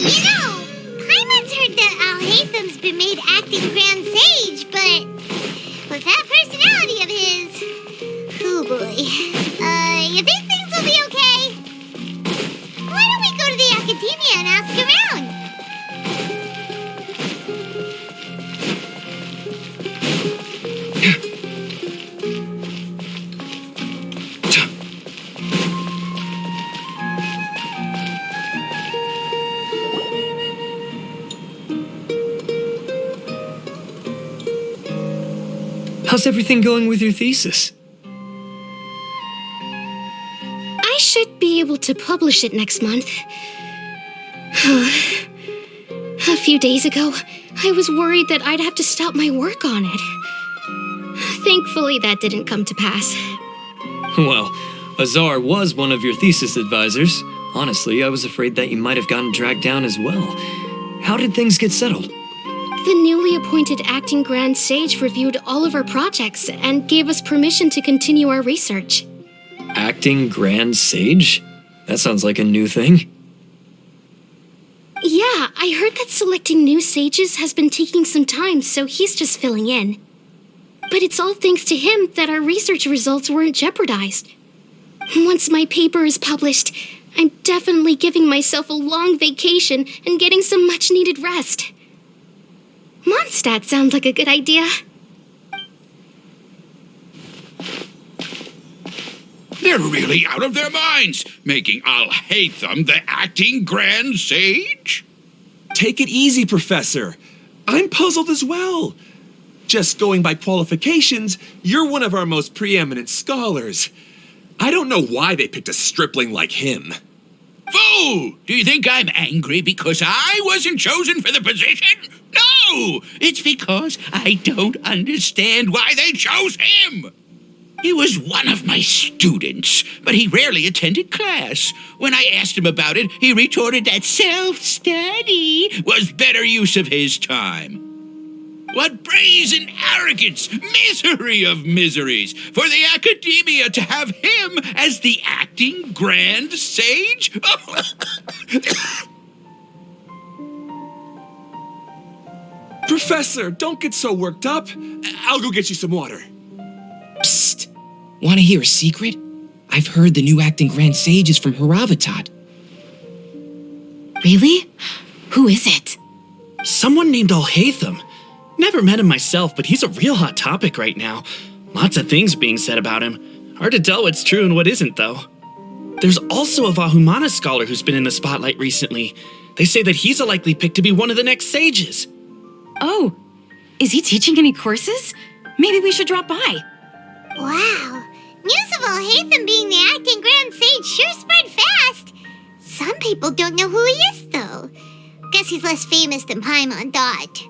You know, Paimon's heard that Alhaitham's been made acting Grand Sage, but with that personality of his, oh boy. You think things will be okay? Why don't we go to the academia and ask around? How's everything going with your thesis? I should be able to publish it next month. A few days ago, I was worried that I'd have to stop my work on it. Thankfully, that didn't come to pass. Well, Azar was one of your thesis advisors. Honestly, I was afraid that you might have gotten dragged down as well. How did things get settled? The newly appointed acting Grand Sage reviewed all of our projects and gave us permission to continue our research. Acting Grand Sage? That sounds like a new thing. Yeah, I heard that selecting new sages has been taking some time, so he's just filling in. But it's all thanks to him that our research results weren't jeopardized. Once my paper is published, I'm definitely giving myself a long vacation and getting some much-needed rest. Mondstadt sounds like a good idea. They're really out of their minds, making Alhaitham the acting Grand Sage? Take it easy, Professor. I'm puzzled as well. Just going by qualifications, you're one of our most preeminent scholars. I don't know why they picked a stripling like him. Fool! Do you think I'm angry because I wasn't chosen for the position? No! It's because I don't understand why they chose him! He was one of my students, but he rarely attended class. When I asked him about it, he retorted that self-study was better use of his time. What brazen arrogance, misery of miseries, for the academia to have him as the acting Grand Sage? Professor, don't get so worked up. I'll go get you some water. Psst! Want to hear a secret? I've heard the new acting Grand Sage is from Haravatat. Really? Who is it? Someone named Alhaitham. Never met him myself, but he's a real hot topic right now. Lots of things being said about him. Hard to tell what's true and what isn't, though. There's also a Vahumana scholar who's been in the spotlight recently. They say that he's a likely pick to be one of the next sages. Oh, is he teaching any courses? Maybe we should drop by. Wow. News of Alhaitham being the acting Grand Sage sure spread fast. Some people don't know who he is, though. Guess he's less famous than Paimon thought.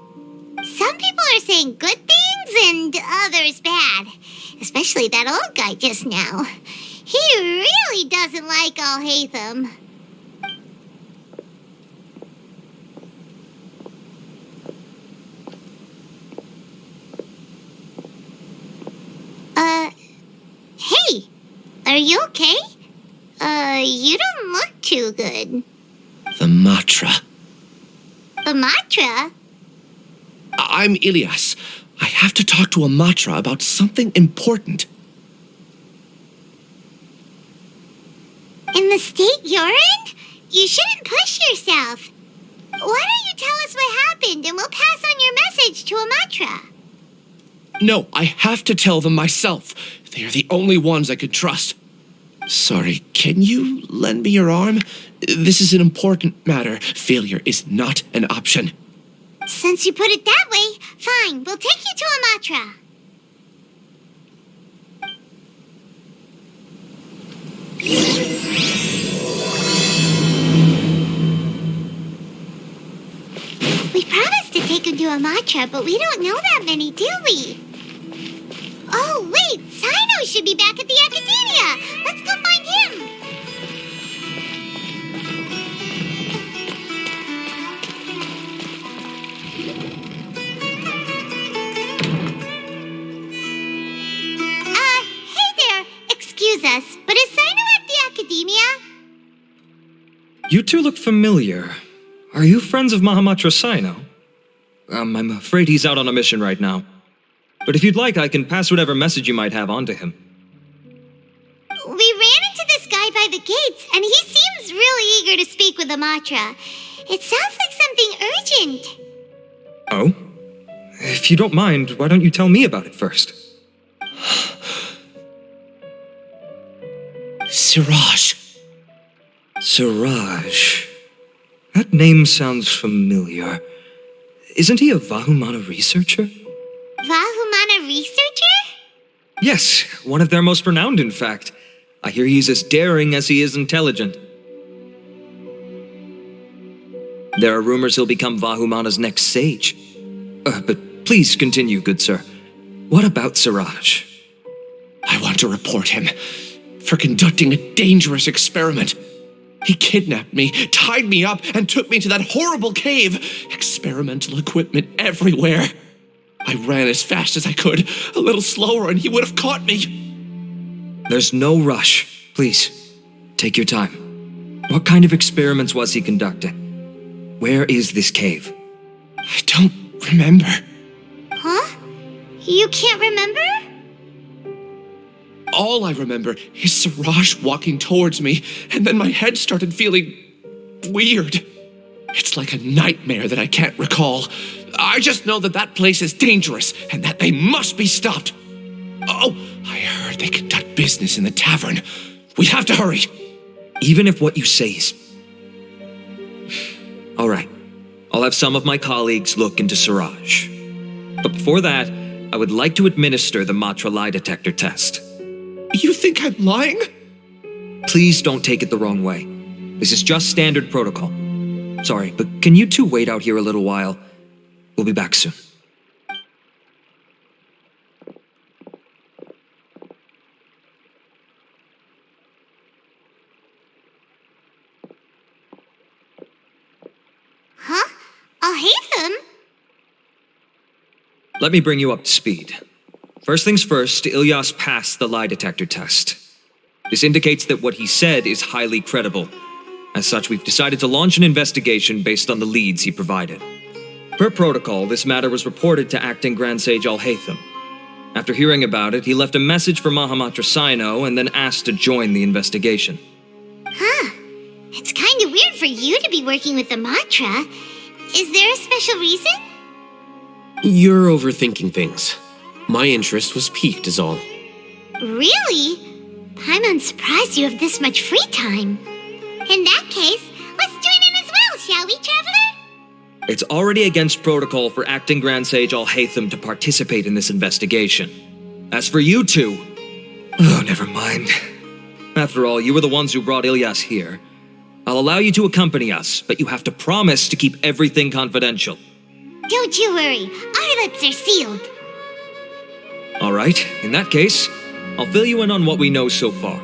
Some people are saying good things and others bad. Especially that old guy just now. He really doesn't like Alhaitham. Hey, are you okay? You don't look too good. The Matra. The Matra? I'm Ilias. I have to talk to a Matra about something important. In the state you're in? You shouldn't push yourself. Why don't you tell us what happened and we'll pass on your message to a Matra? No, I have to tell them myself. They are the only ones I could trust. Sorry, can you lend me your arm? This is an important matter. Failure is not an option. Since you put it that way, fine, we'll take you to a Matra. We promised to take him to a Matra, but we don't know that many, do we? Oh, wait, Sino should be back at the Academia. Let's go find him. Hey there. Excuse us, but is Sino at the Academia? You two look familiar. Are you friends of Mahamatra Sino? I'm afraid he's out on a mission right now. But if you'd like, I can pass whatever message you might have on to him. We ran into this guy by the gates, and he seems really eager to speak with Amatra. It sounds like something urgent. Oh? If you don't mind, why don't you tell me about it first? Siraj. Siraj. That name sounds familiar. Isn't he a Vahumana researcher? Vahumana researcher? Yes, one of their most renowned, in fact. I hear he's as daring as he is intelligent. There are rumors he'll become Vahumana's next sage. But please continue, good sir. What about Siraj? I want to report him for conducting a dangerous experiment. He kidnapped me, tied me up, and took me to that horrible cave. Experimental equipment everywhere. I ran as fast as I could, a little slower, and he would have caught me. There's no rush. Please, take your time. What kind of experiments was he conducting? Where is this cave? I don't remember. Huh? You can't remember? All I remember is Siraj walking towards me, and then my head started feeling weird. It's like a nightmare that I can't recall. I just know that that place is dangerous, and that they must be stopped. Oh, I heard they conduct business in the tavern. We have to hurry. Even if what you say is... All right. I'll have some of my colleagues look into Siraj. But before that, I would like to administer the Matra lie detector test. You think I'm lying? Please don't take it the wrong way. This is just standard protocol. Sorry, but can you two wait out here a little while? We'll be back soon. Huh? Alhaitham? Let me bring you up to speed. First things first, Ilyas passed the lie detector test. This indicates that what he said is highly credible. As such, we've decided to launch an investigation based on the leads he provided. Per protocol, this matter was reported to Acting Grand Sage Alhaitham. After hearing about it, he left a message for Mahamatra Sino and then asked to join the investigation. Huh. It's kind of weird for you to be working with the Matra. Is there a special reason? You're overthinking things. My interest was piqued is all. Really? I'm surprised you have this much free time. In that case, let's join in as well, shall we, Traveler? It's already against protocol for Acting Grand Sage Alhaitham to participate in this investigation. As for you two... Oh, never mind. After all, you were the ones who brought Ilyas here. I'll allow you to accompany us, but you have to promise to keep everything confidential. Don't you worry, our lips are sealed. All right, in that case, I'll fill you in on what we know so far.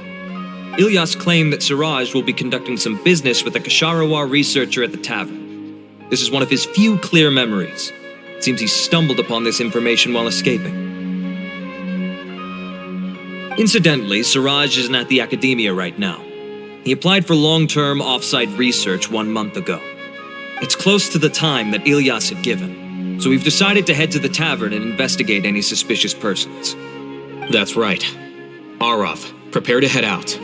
Ilyas claimed that Siraj will be conducting some business with a Kasharawar researcher at the tavern. This is one of his few clear memories. It seems he stumbled upon this information while escaping. Incidentally, Siraj isn't at the academia right now. He applied for long-term off-site research 1 month ago. It's close to the time that Ilyas had given, so we've decided to head to the tavern and investigate any suspicious persons. That's right. Arav, prepare to head out.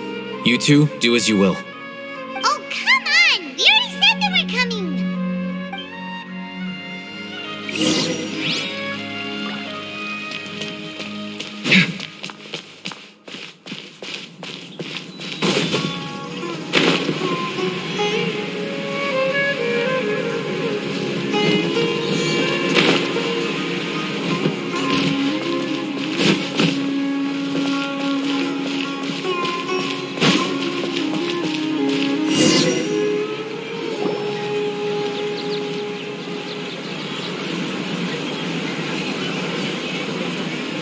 You two, do as you will. Oh, come on! We already said that we're coming!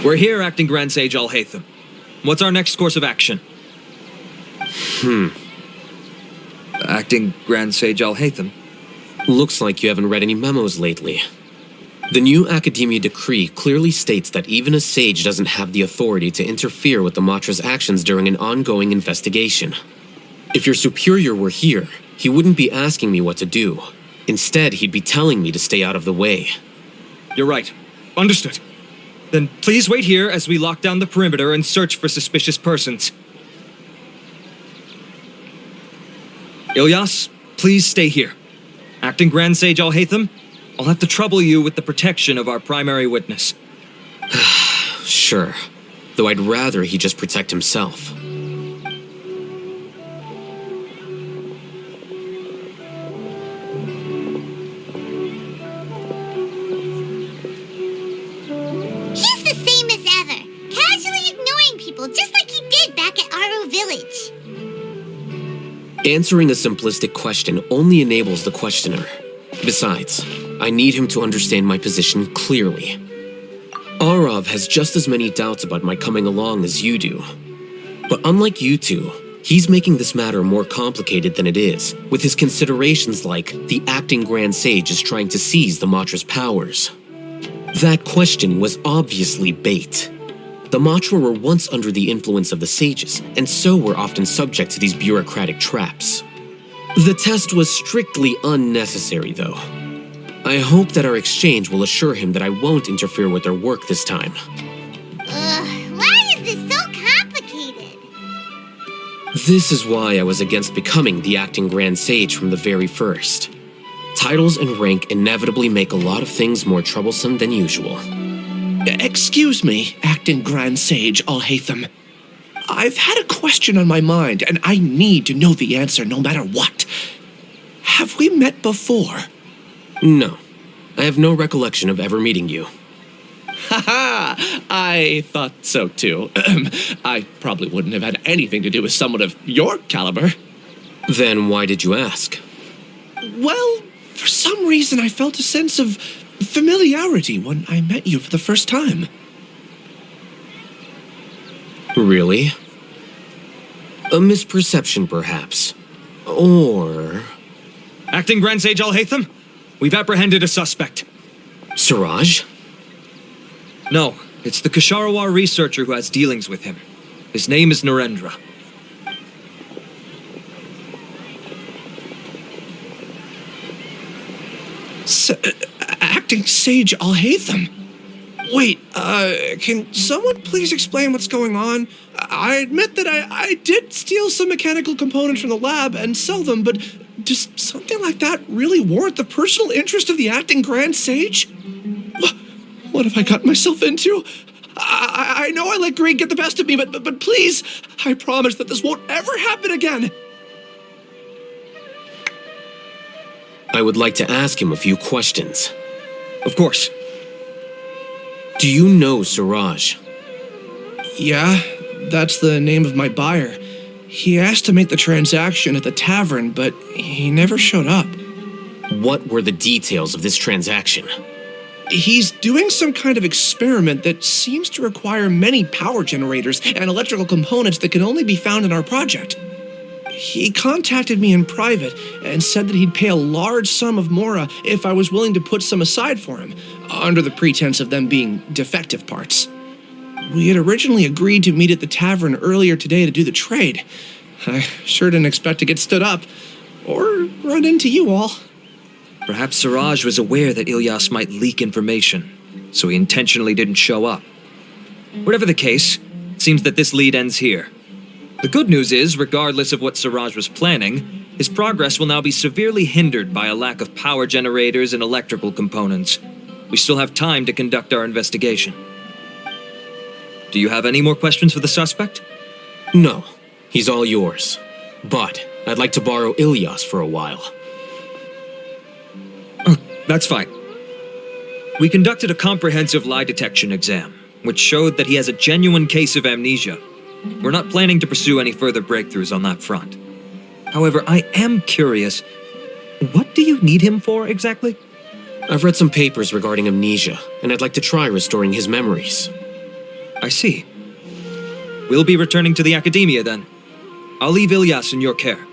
We're here, Acting Grand Sage Alhaitham. What's our next course of action? Acting Grand Sage Alhaitham? Looks like you haven't read any memos lately. The new Academia decree clearly states that even a sage doesn't have the authority to interfere with the Matra's actions during an ongoing investigation. If your superior were here, he wouldn't be asking me what to do. Instead, he'd be telling me to stay out of the way. You're right. Understood. Then please wait here as we lock down the perimeter and search for suspicious persons. Ilyas, please stay here. Acting Grand Sage Alhaitham, I'll have to trouble you with the protection of our primary witness. Sure. Though I'd rather he just protect himself. He's the same as ever, casually ignoring people just like he did back at Aru Village. Answering a simplistic question only enables the questioner. Besides, I need him to understand my position clearly. Arav has just as many doubts about my coming along as you do. But unlike you two, he's making this matter more complicated than it is, with his considerations like the acting Grand Sage is trying to seize the Matra's powers. That question was obviously bait. The Matra were once under the influence of the sages, and so were often subject to these bureaucratic traps. The test was strictly unnecessary, though. I hope that our exchange will assure him that I won't interfere with their work this time. Why is this so complicated? This is why I was against becoming the acting Grand Sage from the very first. Titles and rank inevitably make a lot of things more troublesome than usual. Excuse me, acting Grand Sage Alhaitham. I've had a question on my mind, and I need to know the answer no matter what. Have we met before? No. I have no recollection of ever meeting you. Haha! I thought so too. I probably wouldn't have had anything to do with someone of your caliber. Then why did you ask? Well, for some reason I felt a sense of familiarity when I met you for the first time. Really? A misperception, perhaps. Or... Acting Grand Sage Alhaitham, we've apprehended a suspect. Siraj? No, it's the Kasharawar researcher who has dealings with him. His name is Narendra. Acting Sage Alhaitham? Wait, can someone please explain what's going on? I admit that I did steal some mechanical components from the lab and sell them, but does something like that really warrant the personal interest of the acting Grand Sage? What have I gotten myself into? I know I let greed get the best of me, but please, I promise that this won't ever happen again. I would like to ask him a few questions. Of course. Do you know Siraj? Yeah, that's the name of my buyer. He asked to make the transaction at the tavern, but he never showed up. What were the details of this transaction? He's doing some kind of experiment that seems to require many power generators and electrical components that can only be found in our project. He contacted me in private and said that he'd pay a large sum of Mora if I was willing to put some aside for him, under the pretense of them being defective parts. We had originally agreed to meet at the tavern earlier today to do the trade. I sure didn't expect to get stood up, or run into you all. Perhaps Siraj was aware that Ilyas might leak information, so he intentionally didn't show up. Whatever the case, it seems that this lead ends here. The good news is, regardless of what Siraj was planning, his progress will now be severely hindered by a lack of power generators and electrical components. We still have time to conduct our investigation. Do you have any more questions for the suspect? No, he's all yours. But I'd like to borrow Ilyas for a while. Oh, that's fine. We conducted a comprehensive lie detection exam, which showed that he has a genuine case of amnesia. We're not planning to pursue any further breakthroughs on that front. However, I am curious, what do you need him for exactly? I've read some papers regarding amnesia, and I'd like to try restoring his memories. I see. We'll be returning to the academia then. I'll leave Ilyas in your care.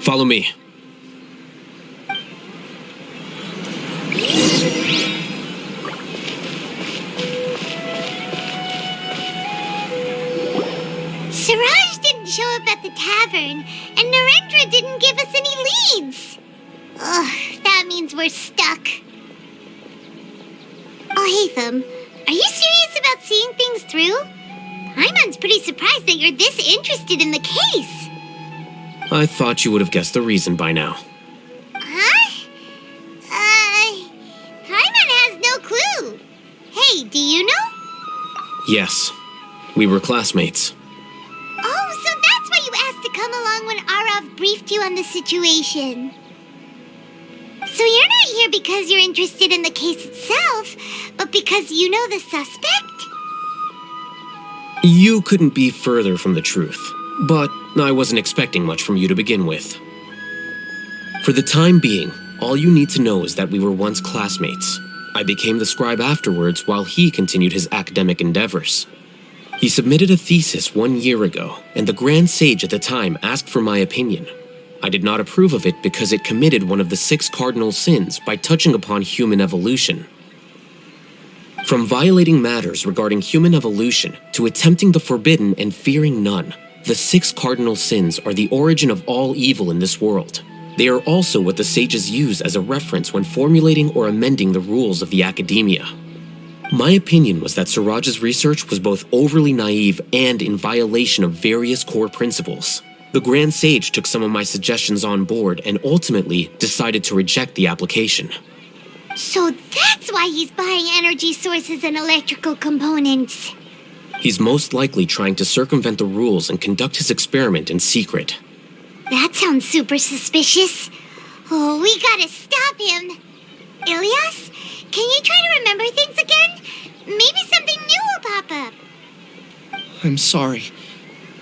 Follow me. Siraj didn't show tavern, and Narendra didn't give us any leads. Ugh, that means we're stuck. Alhaitham, are you serious about seeing things through? Paimon's pretty surprised that you're this interested in the case. I thought you would have guessed the reason by now. Huh? Paimon has no clue. Hey, do you know? Yes, we were classmates. Oh, so that's why you asked to come along when Arav briefed you on the situation. So you're not here because you're interested in the case itself, but because you know the suspect? You couldn't be further from the truth, but I wasn't expecting much from you to begin with. For the time being, all you need to know is that we were once classmates. I became the scribe afterwards while he continued his academic endeavors. He submitted a thesis 1 year ago, and the Grand Sage at the time asked for my opinion. I did not approve of it because it committed one of the 6 cardinal sins by touching upon human evolution. From violating matters regarding human evolution to attempting the forbidden and fearing none, the 6 cardinal sins are the origin of all evil in this world. They are also what the sages use as a reference when formulating or amending the rules of the academia. My opinion was that Suraj's research was both overly naive and in violation of various core principles. The Grand Sage took some of my suggestions on board and ultimately decided to reject the application. So that's why he's buying energy sources and electrical components. He's most likely trying to circumvent the rules and conduct his experiment in secret. That sounds super suspicious. Oh, we gotta stop him. Ilyas, can you try to remember things again? Maybe something new will pop up. I'm sorry,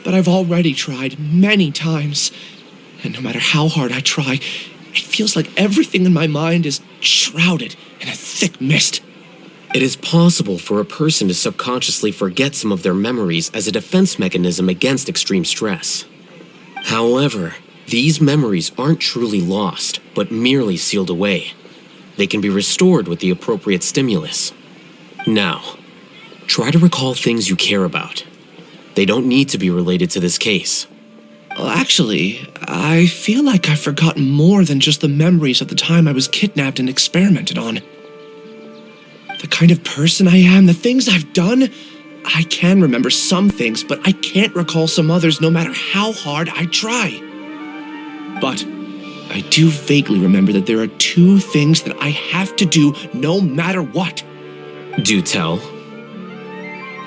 but I've already tried many times. And no matter how hard I try, it feels like everything in my mind is shrouded in a thick mist. It is possible for a person to subconsciously forget some of their memories as a defense mechanism against extreme stress. However, these memories aren't truly lost, but merely sealed away. They can be restored with the appropriate stimulus. Now, try to recall things you care about. They don't need to be related to this case. Well, actually, I feel like I've forgotten more than just the memories of the time I was kidnapped and experimented on. The kind of person I am, the things I've done, I can remember some things, but I can't recall some others no matter how hard I try. But I do vaguely remember that there are 2 things that I have to do no matter what. Do tell.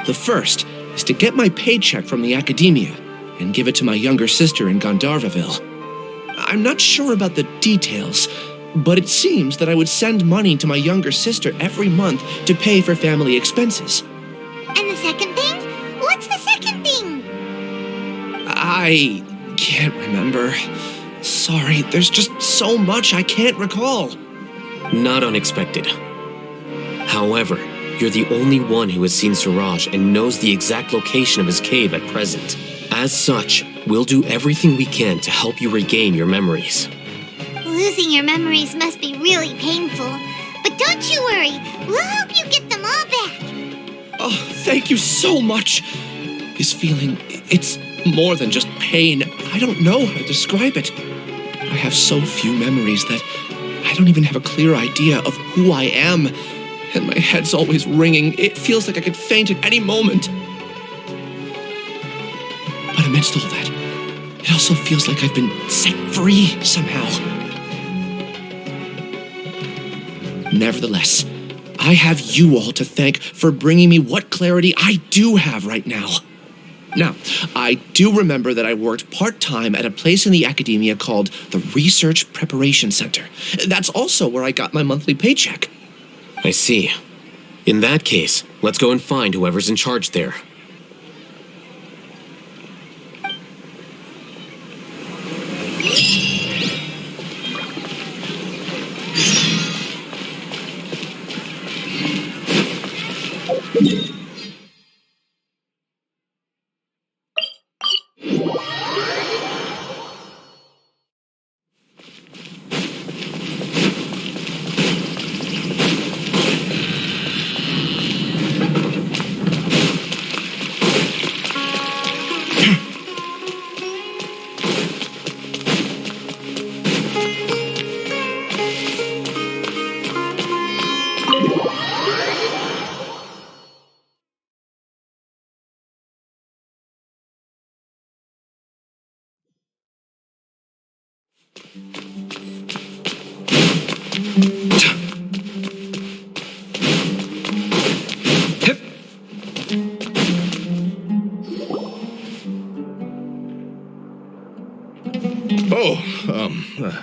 The first is to get my paycheck from the academia and give it to my younger sister in Gandharvaville. I'm not sure about the details, but it seems that I would send money to my younger sister every month to pay for family expenses. And the second thing? What's the second thing? I can't remember. Sorry, there's just so much I can't recall. Not unexpected. However, you're the only one who has seen Suraj and knows the exact location of his cave at present. As such, we'll do everything we can to help you regain your memories. Losing your memories must be really painful. But don't you worry, we'll help you get them all back. Oh, thank you so much. This feeling, it's more than just pain. I don't know how to describe it. I have so few memories that I don't even have a clear idea of who I am. And my head's always ringing. It feels like I could faint at any moment. But amidst all that, it also feels like I've been set free somehow. Nevertheless, I have you all to thank for bringing me what clarity I do have right now. Now, I do remember that I worked part-time at a place in the academia called the Research Preparation Center. That's also where I got my monthly paycheck. I see. In that case, let's go and find whoever's in charge there.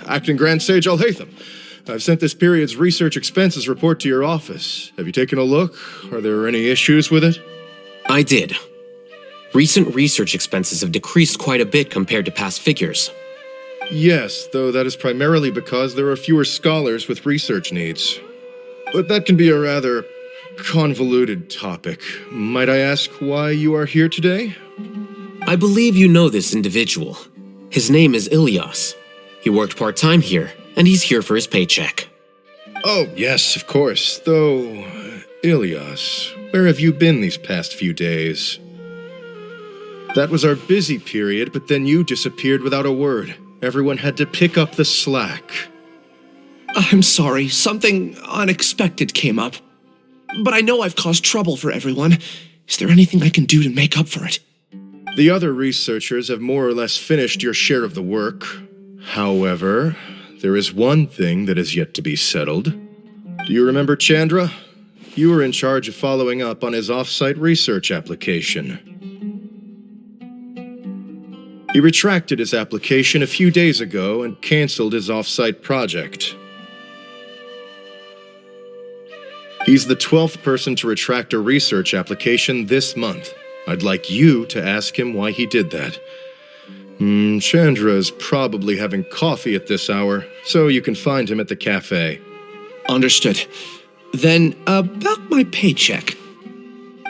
Acting Grand Sage Alhaitham. I've sent this period's research expenses report to your office. Have you taken a look? Are there any issues with it? I did. Recent research expenses have decreased quite a bit compared to past figures. Yes, though that is primarily because there are fewer scholars with research needs. But that can be a rather convoluted topic. Might I ask why you are here today? I believe you know this individual. His name is Ilyas. He worked part-time here, and he's here for his paycheck. Oh, yes, of course. Though, Ilyas, where have you been these past few days? That was our busy period, but then you disappeared without a word. Everyone had to pick up the slack. I'm sorry, something unexpected came up. But I know I've caused trouble for everyone. Is there anything I can do to make up for it? The other researchers have more or less finished your share of the work. However, there is one thing that is yet to be settled. Do you remember Chandra? You were in charge of following up on his off-site research application. He retracted his application a few days ago and canceled his off-site project. He's the 12th person to retract a research application this month. I'd like you to ask him why he did that. Chandra is probably having coffee at this hour, so you can find him at the cafe. Understood. Then, about my paycheck.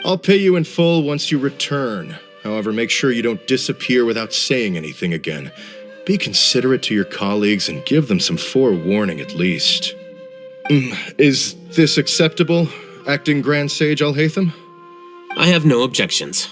I'll pay you in full once you return. However, make sure you don't disappear without saying anything again. Be considerate to your colleagues and give them some forewarning at least. Is this acceptable, Acting Grand Sage Alhaitham? I have no objections.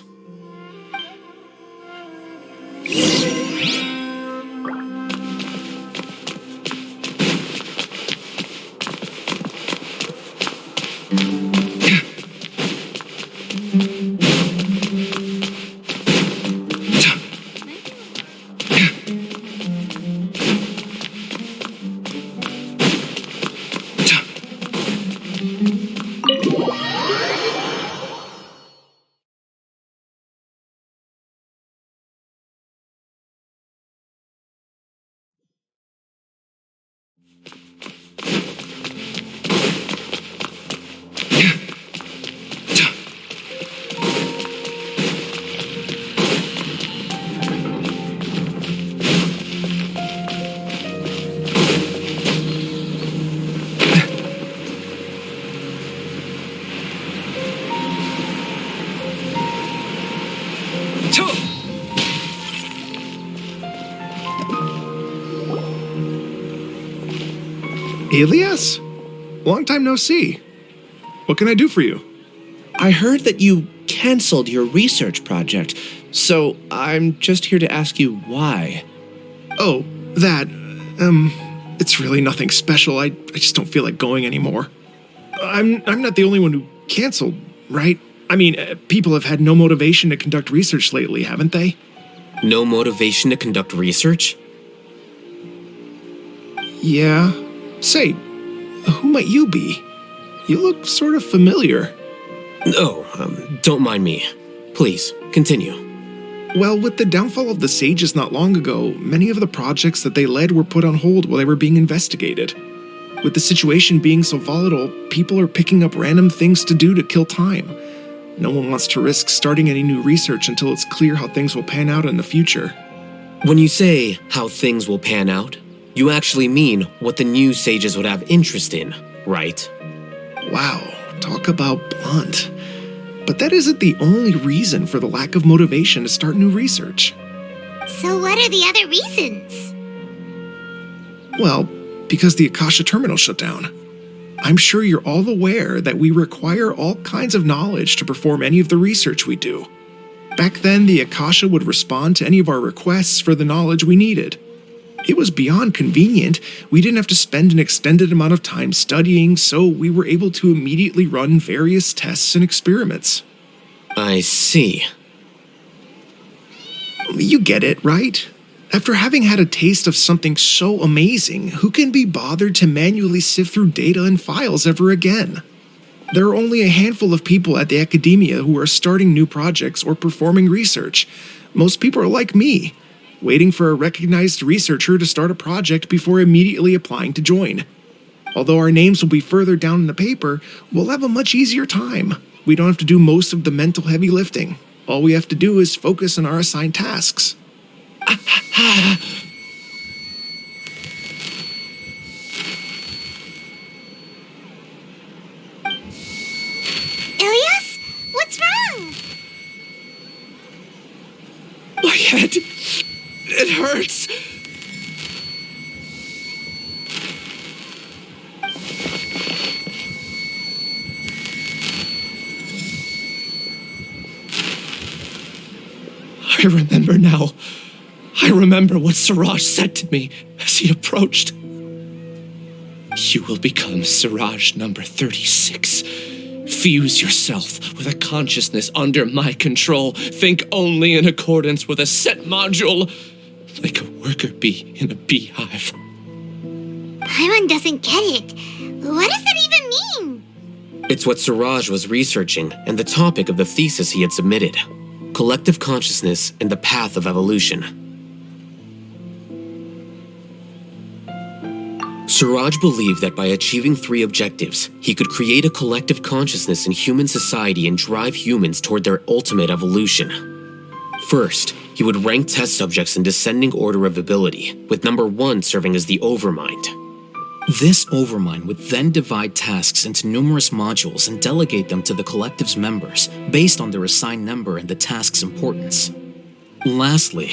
Ilyas? Long time no see. What can I do for you? I heard that you canceled your research project, so I'm just here to ask you why. Oh, that, it's really nothing special. I just don't feel like going anymore. I'm not the only one who canceled, right? I mean, people have had no motivation to conduct research lately, haven't they? No motivation to conduct research? Yeah. Say, who might you be? You look sort of familiar. No, don't mind me. Please, continue. Well, with the downfall of the Sages not long ago, many of the projects that they led were put on hold while they were being investigated. With the situation being so volatile, people are picking up random things to do to kill time. No one wants to risk starting any new research until it's clear how things will pan out in the future. When you say how things will pan out, you actually mean what the new sages would have interest in, right? Wow, talk about blunt. But that isn't the only reason for the lack of motivation to start new research. So what are the other reasons? Well, because the Akasha terminal shut down. I'm sure you're all aware that we require all kinds of knowledge to perform any of the research we do. Back then, the Akasha would respond to any of our requests for the knowledge we needed. It was beyond convenient. We didn't have to spend an extended amount of time studying, so we were able to immediately run various tests and experiments. I see. You get it, right? After having had a taste of something so amazing, who can be bothered to manually sift through data and files ever again? There are only a handful of people at the academia who are starting new projects or performing research. Most people are like me, waiting for a recognized researcher to start a project before immediately applying to join. Although our names will be further down in the paper, we'll have a much easier time. We don't have to do most of the mental heavy lifting. All we have to do is focus on our assigned tasks. Ilias? What's wrong? My head. It hurts. I remember now. I remember what Siraj said to me as he approached. You will become Siraj number 36. Fuse yourself with a consciousness under my control. Think only in accordance with a set module, like a worker bee in a beehive. Paimon doesn't get it. What does that even mean? It's what Siraj was researching and the topic of the thesis he had submitted. Collective consciousness and the path of evolution. Siraj believed that by achieving 3 objectives, he could create a collective consciousness in human society and drive humans toward their ultimate evolution. First, he would rank test subjects in descending order of ability, with number 1 serving as the overmind. This overmind would then divide tasks into numerous modules and delegate them to the collective's members based on their assigned number and the task's importance. Lastly,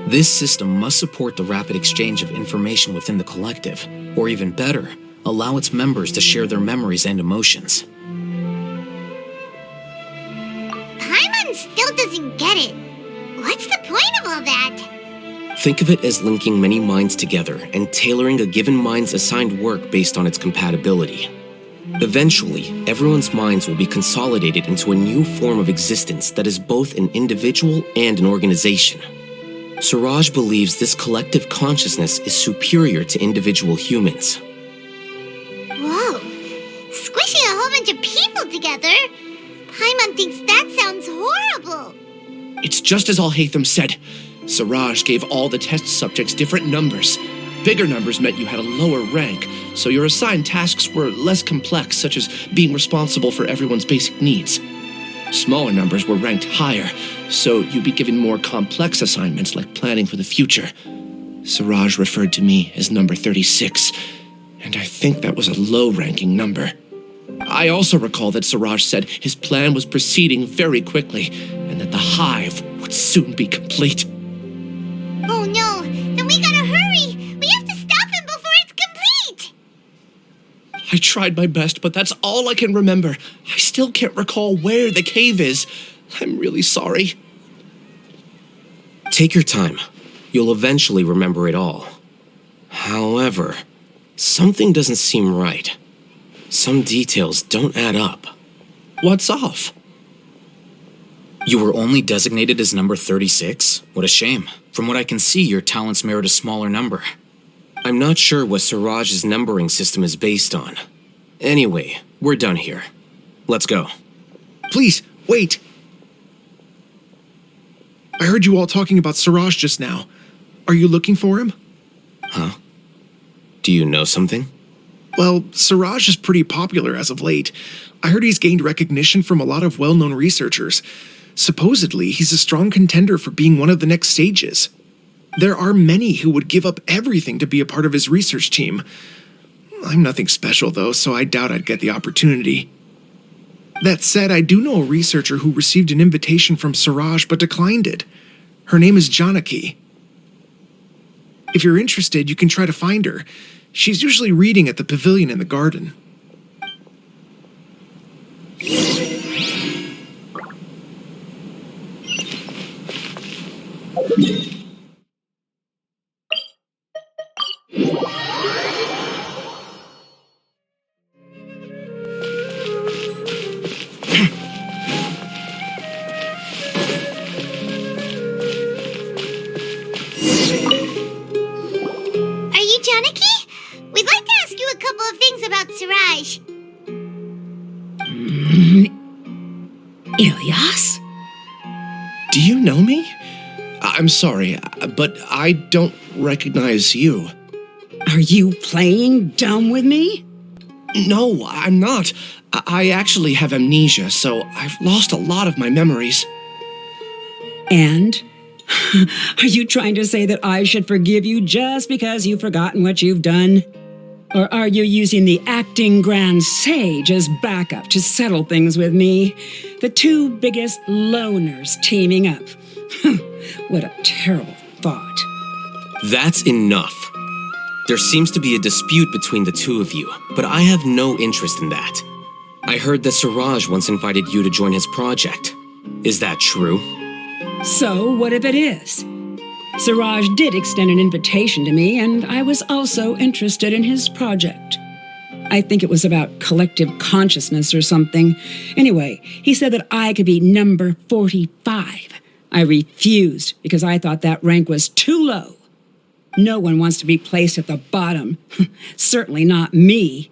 this system must support the rapid exchange of information within the collective, or even better, allow its members to share their memories and emotions. Paimon still doesn't get it. What's the point of all that? Think of it as linking many minds together and tailoring a given mind's assigned work based on its compatibility. Eventually, everyone's minds will be consolidated into a new form of existence that is both an individual and an organization. Siraj believes this collective consciousness is superior to individual humans. Whoa. Squishing a whole bunch of people together? Paimon thinks that sounds horrible. It's just as Alhaitham said. Siraj gave all the test subjects different numbers. Bigger numbers meant you had a lower rank, so your assigned tasks were less complex, such as being responsible for everyone's basic needs. Smaller numbers were ranked higher, so you'd be given more complex assignments like planning for the future. Siraj referred to me as number 36, and I think that was a low-ranking number. I also recall that Siraj said his plan was proceeding very quickly, and that the hive would soon be complete. Oh no, then we gotta hurry. We have to stop him before it's complete. I tried my best, but that's all I can remember. I still can't recall where the cave is. I'm really sorry. Take your time. You'll eventually remember it all. However, something doesn't seem right. Some details don't add up. What's off? You were only designated as number 36? What a shame. From what I can see, your talents merit a smaller number. I'm not sure what Siraj's numbering system is based on. Anyway, we're done here. Let's go. Please, wait. I heard you all talking about Siraj just now. Are you looking for him? Huh? Do you know something? Well, Siraj is pretty popular as of late. I heard he's gained recognition from a lot of well-known researchers. Supposedly, he's a strong contender for being one of the next sages. There are many who would give up everything to be a part of his research team. I'm nothing special, though, so I doubt I'd get the opportunity. That said, I do know a researcher who received an invitation from Siraj but declined it. Her name is Janaki. If you're interested, you can try to find her. She's usually reading at the pavilion in the garden. Ilyas? Do you know me? I'm sorry, but I don't recognize you. Are you playing dumb with me? No, I'm not. I actually have amnesia, so I've lost a lot of my memories. And? Are you trying to say that I should forgive you just because you've forgotten what you've done? Or are you using the acting grand sage as backup to settle things with me? The two biggest loners teaming up. What a terrible thought. That's enough. There seems to be a dispute between the two of you, but I have no interest in that. I heard that Siraj once invited you to join his project. Is that true? So, what if it is? Siraj did extend an invitation to me, and I was also interested in his project. I think it was about collective consciousness or something. Anyway, he said that I could be number 45. I refused because I thought that rank was too low. No one wants to be placed at the bottom. Certainly not me.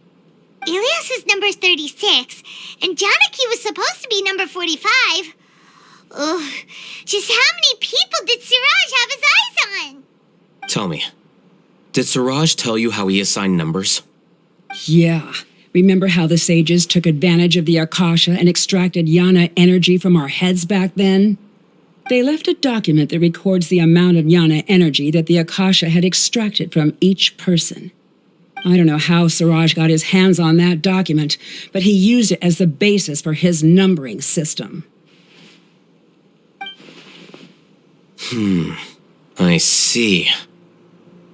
Ilyas is number 36, and Janaki was supposed to be number 45. Ugh, just how many people did Siraj have his eyes on? Tell me, did Siraj tell you how he assigned numbers? Yeah. Remember how the sages took advantage of the Akasha and extracted Yana energy from our heads back then? They left a document that records the amount of Yana energy that the Akasha had extracted from each person. I don't know how Siraj got his hands on that document, but he used it as the basis for his numbering system. I see.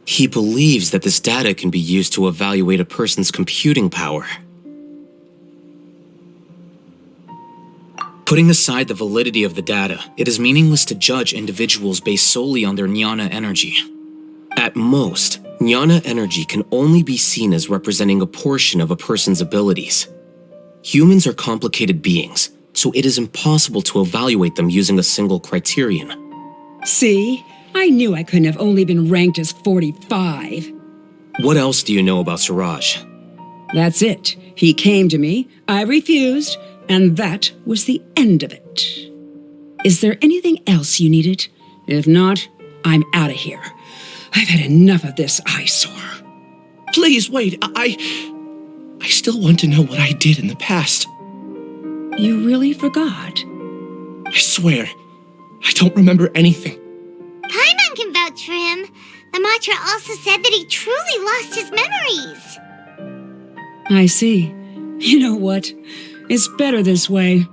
He believes that this data can be used to evaluate a person's computing power. Putting aside the validity of the data, it is meaningless to judge individuals based solely on their jnana energy. At most, jnana energy can only be seen as representing a portion of a person's abilities. Humans are complicated beings, so it is impossible to evaluate them using a single criterion. See? I knew I couldn't have only been ranked as 45. What else do you know about Siraj? That's it. He came to me, I refused, and that was the end of it. Is there anything else you needed? If not, I'm out of here. I've had enough of this eyesore. Please wait, I still want to know what I did in the past. You really forgot? I swear, I don't remember anything. Paimon can vouch for him. The mantra also said that he truly lost his memories. I see. You know what? It's better this way.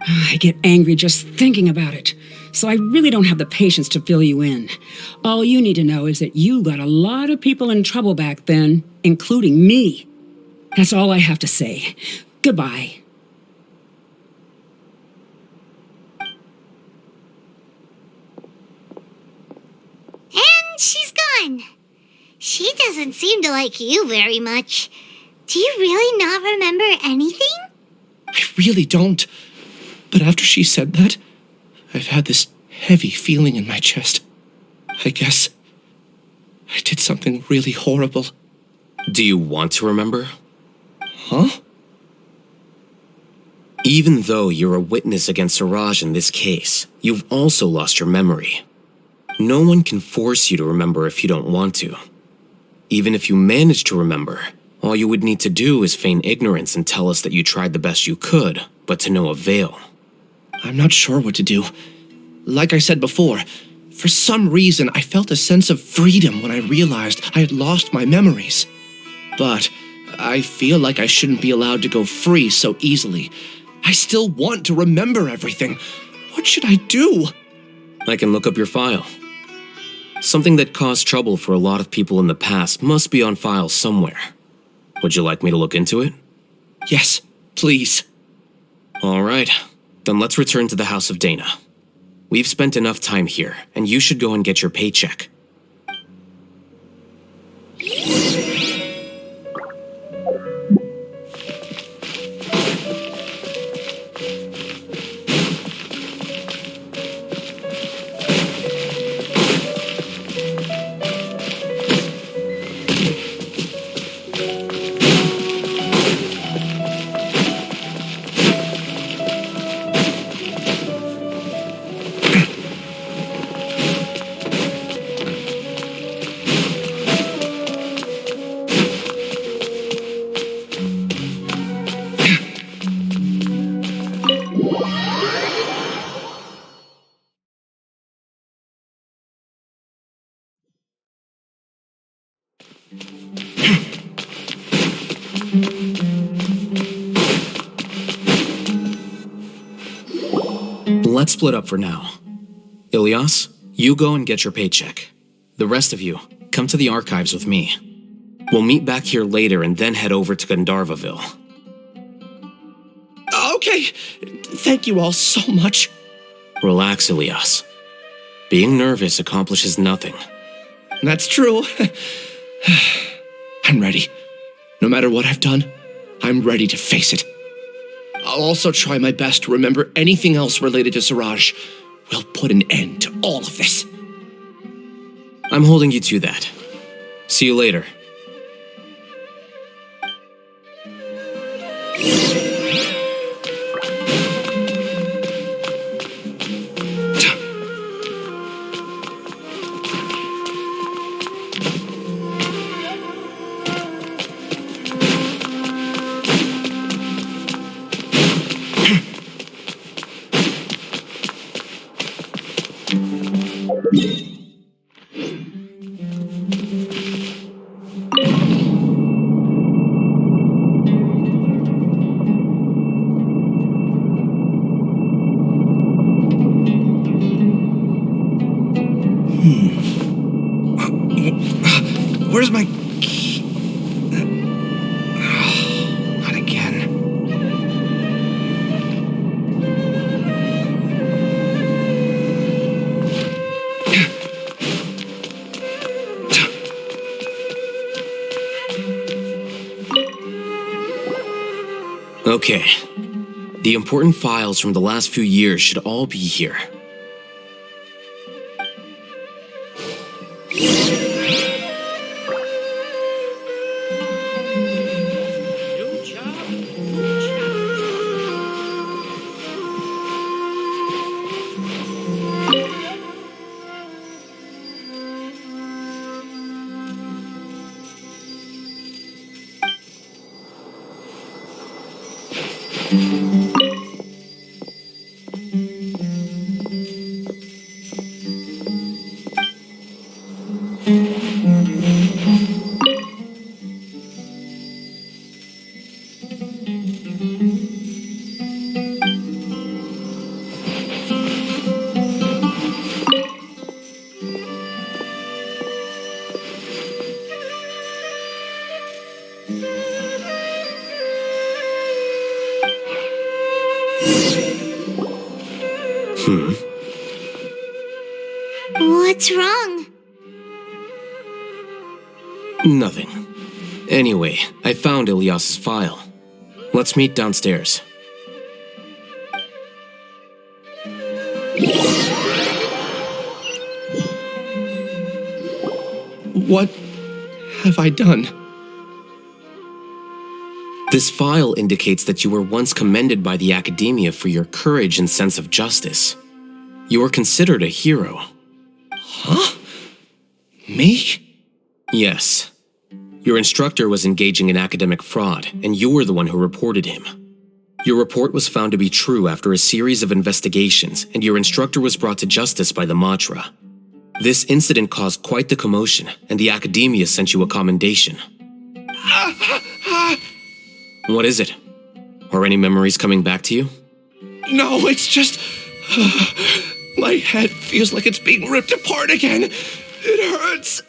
I get angry just thinking about it, so I really don't have the patience to fill you in. All you need to know is that you got a lot of people in trouble back then, including me. That's all I have to say. Goodbye. And she's gone. She doesn't seem to like you very much. Do you really not remember anything? I really don't. But after she said that, I've had this heavy feeling in my chest. I guess I did something really horrible. Do you want to remember? Huh? Even though you're a witness against Siraj in this case, you've also lost your memory. No one can force you to remember if you don't want to. Even if you manage to remember, all you would need to do is feign ignorance and tell us that you tried the best you could, but to no avail. I'm not sure what to do. Like I said before, for some reason I felt a sense of freedom when I realized I had lost my memories. But I feel like I shouldn't be allowed to go free so easily. I still want to remember everything. What should I do? I can look up your file. Something that caused trouble for a lot of people in the past must be on file somewhere. Would you like me to look into it? Yes, please. All right, then let's return to the House of Dana. We've spent enough time here, and you should go and get your paycheck. Let's split up for now. Ilyas, you go and get your paycheck. The rest of you, come to the archives with me. We'll meet back here later and then head over to Gandharvaville. Okay, thank you all so much. Relax, Ilyas. Being nervous accomplishes nothing. That's true. I'm ready. No matter what I've done, I'm ready to face it. I'll also try my best to remember anything else related to Siraj. We'll put an end to all of this. I'm holding you to that. See you later. Where's my key? Not again. Okay. The important files from the last few years should all be here. What's wrong? Nothing. Anyway, I found Ilyas's file. Let's meet downstairs. What have I done? This file indicates that you were once commended by the academia for your courage and sense of justice. You were considered a hero. Huh? Me? Yes. Your instructor was engaging in academic fraud, and you were the one who reported him. Your report was found to be true after a series of investigations, and your instructor was brought to justice by the Matra. This incident caused quite the commotion, and the academia sent you a commendation. What is it? Are any memories coming back to you? No, it's just... my head feels like it's being ripped apart again. It hurts.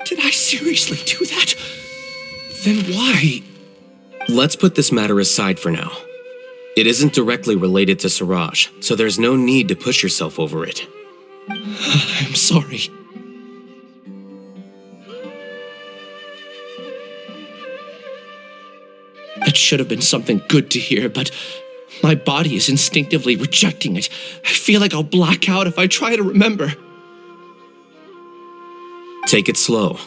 Did I seriously do that? Then why? Let's put this matter aside for now. It isn't directly related to Siraj, so there's no need to push yourself over it. I'm sorry. That should have been something good to hear, but my body is instinctively rejecting it. I feel like I'll black out if I try to remember. Take it slow.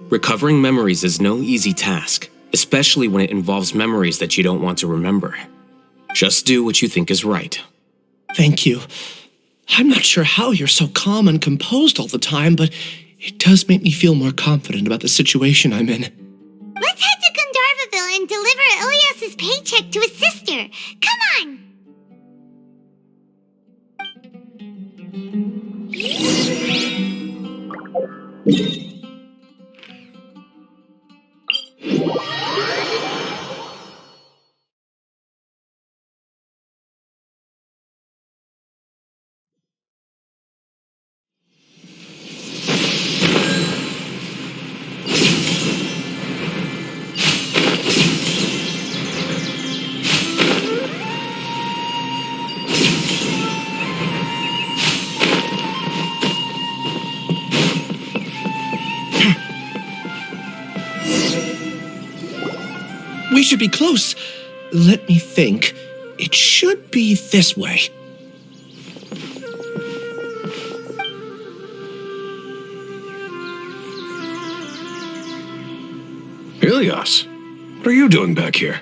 Recovering memories is no easy task, especially when it involves memories that you don't want to remember. Just do what you think is right. Thank you. I'm not sure how you're so calm and composed all the time, but it does make me feel more confident about the situation I'm in. Let's head to Gandharvaville and deliver Ilyas's paycheck to his sister. Come on! should be close. Let me think. It should be this way. Ilias, what are you doing back here?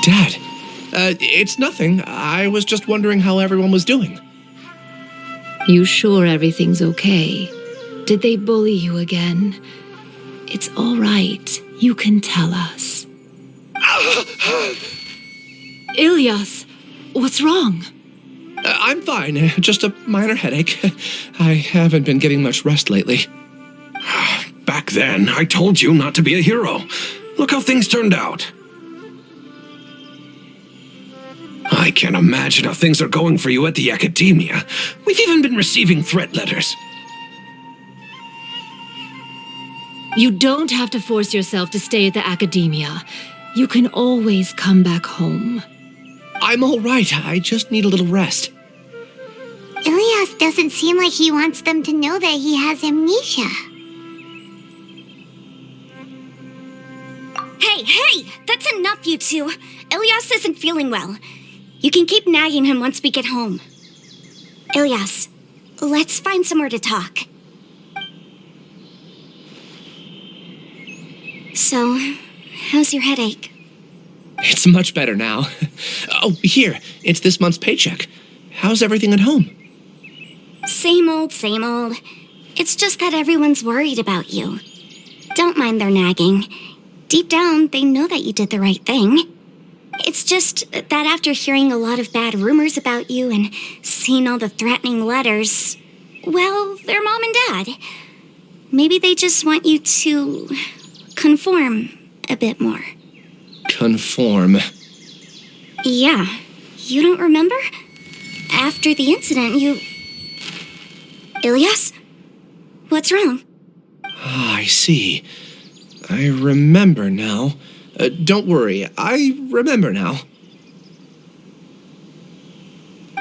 Dad, it's nothing. I was just wondering how everyone was doing. You sure everything's okay? Did they bully you again? It's all right. You can tell us. Ilyas, what's wrong? I'm fine. Just a minor headache. I haven't been getting much rest lately. Back then, I told you not to be a hero. Look how things turned out. I can't imagine how things are going for you at the academia. We've even been receiving threat letters. You don't have to force yourself to stay at the academia. You can always come back home. I'm all right. I just need a little rest. Ilias doesn't seem like he wants them to know that he has amnesia. Hey, that's enough, you two. Ilyas isn't feeling well. You can keep nagging him once we get home. Ilyas, let's find somewhere to talk. So, how's your headache? It's much better now. Oh, here. It's this month's paycheck. How's everything at home? Same old, same old. It's just that everyone's worried about you. Don't mind their nagging. Deep down, they know that you did the right thing. It's just that after hearing a lot of bad rumors about you and seeing all the threatening letters, well, they're mom and dad. Maybe they just want you to conform a bit more. Conform. Yeah. You don't remember? After the incident, you... Ilyas? What's wrong? Ah, I see. I remember now. Don't worry, I remember now.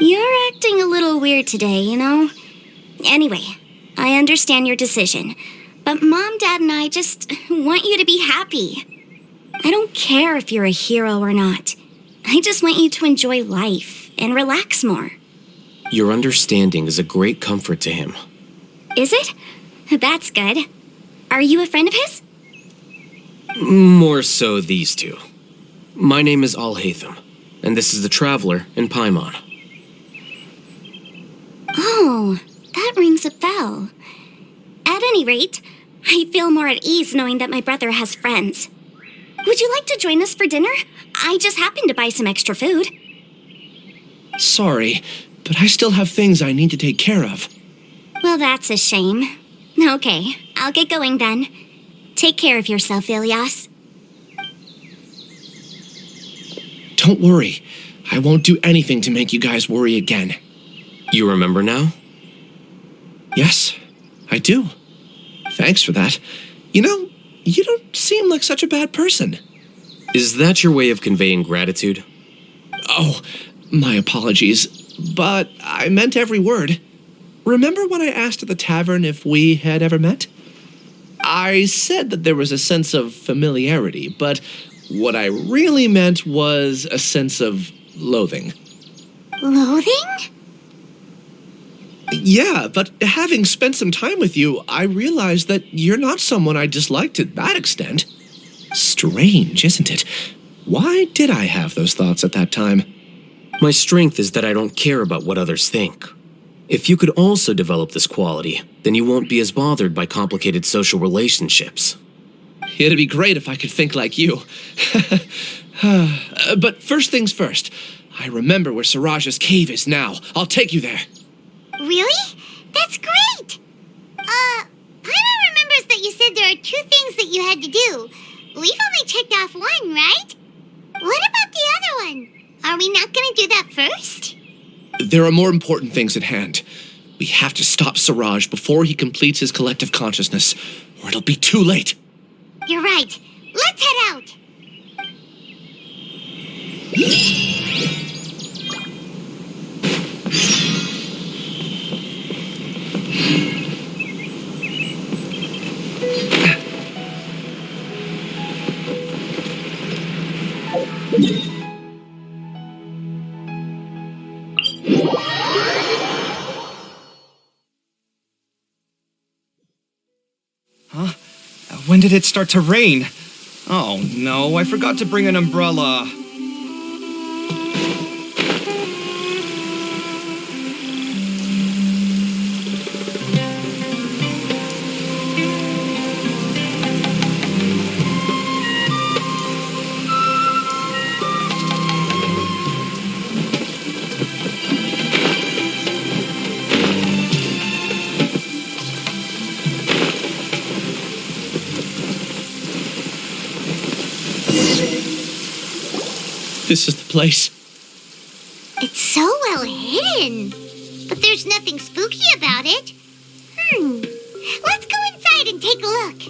You're acting a little weird today, you know? Anyway, I understand your decision, but Mom, Dad, and I just want you to be happy. I don't care if you're a hero or not. I just want you to enjoy life and relax more. Your understanding is a great comfort to him. Is it? That's good. Are you a friend of his? More so these two. My name is Alhaitham, and this is the Traveler in Paimon. Oh, that rings a bell. At any rate, I feel more at ease knowing that my brother has friends. Would you like to join us for dinner? I just happened to buy some extra food. Sorry, but I still have things I need to take care of. Well, that's a shame. Okay, I'll get going then. Take care of yourself, Ilyas. Don't worry. I won't do anything to make you guys worry again. You remember now? Yes, I do. Thanks for that. You know, you don't seem like such a bad person. Is that your way of conveying gratitude? Oh, my apologies, but I meant every word. Remember when I asked at the tavern if we had ever met? I said that there was a sense of familiarity, but what I really meant was a sense of loathing. Loathing? Yeah, but having spent some time with you, I realized that you're not someone I dislike to that extent. Strange, isn't it? Why did I have those thoughts at that time? My strength is that I don't care about what others think. If you could also develop this quality, then you won't be as bothered by complicated social relationships. It'd be great if I could think like you. But first things first, I remember where Siraj's cave is now. I'll take you there. Really? That's great! Paimon remembers that you said there are 2 things that you had to do. We've only checked off 1, right? What about the other one? Are we not gonna do that first? There are more important things at hand. We have to stop Siraj before he completes his collective consciousness, or it'll be too late. You're right. Let's head out. When did it start to rain? Oh no, I forgot to bring an umbrella. This is the place. It's so well hidden. But there's nothing spooky about it. Let's go inside and take a look.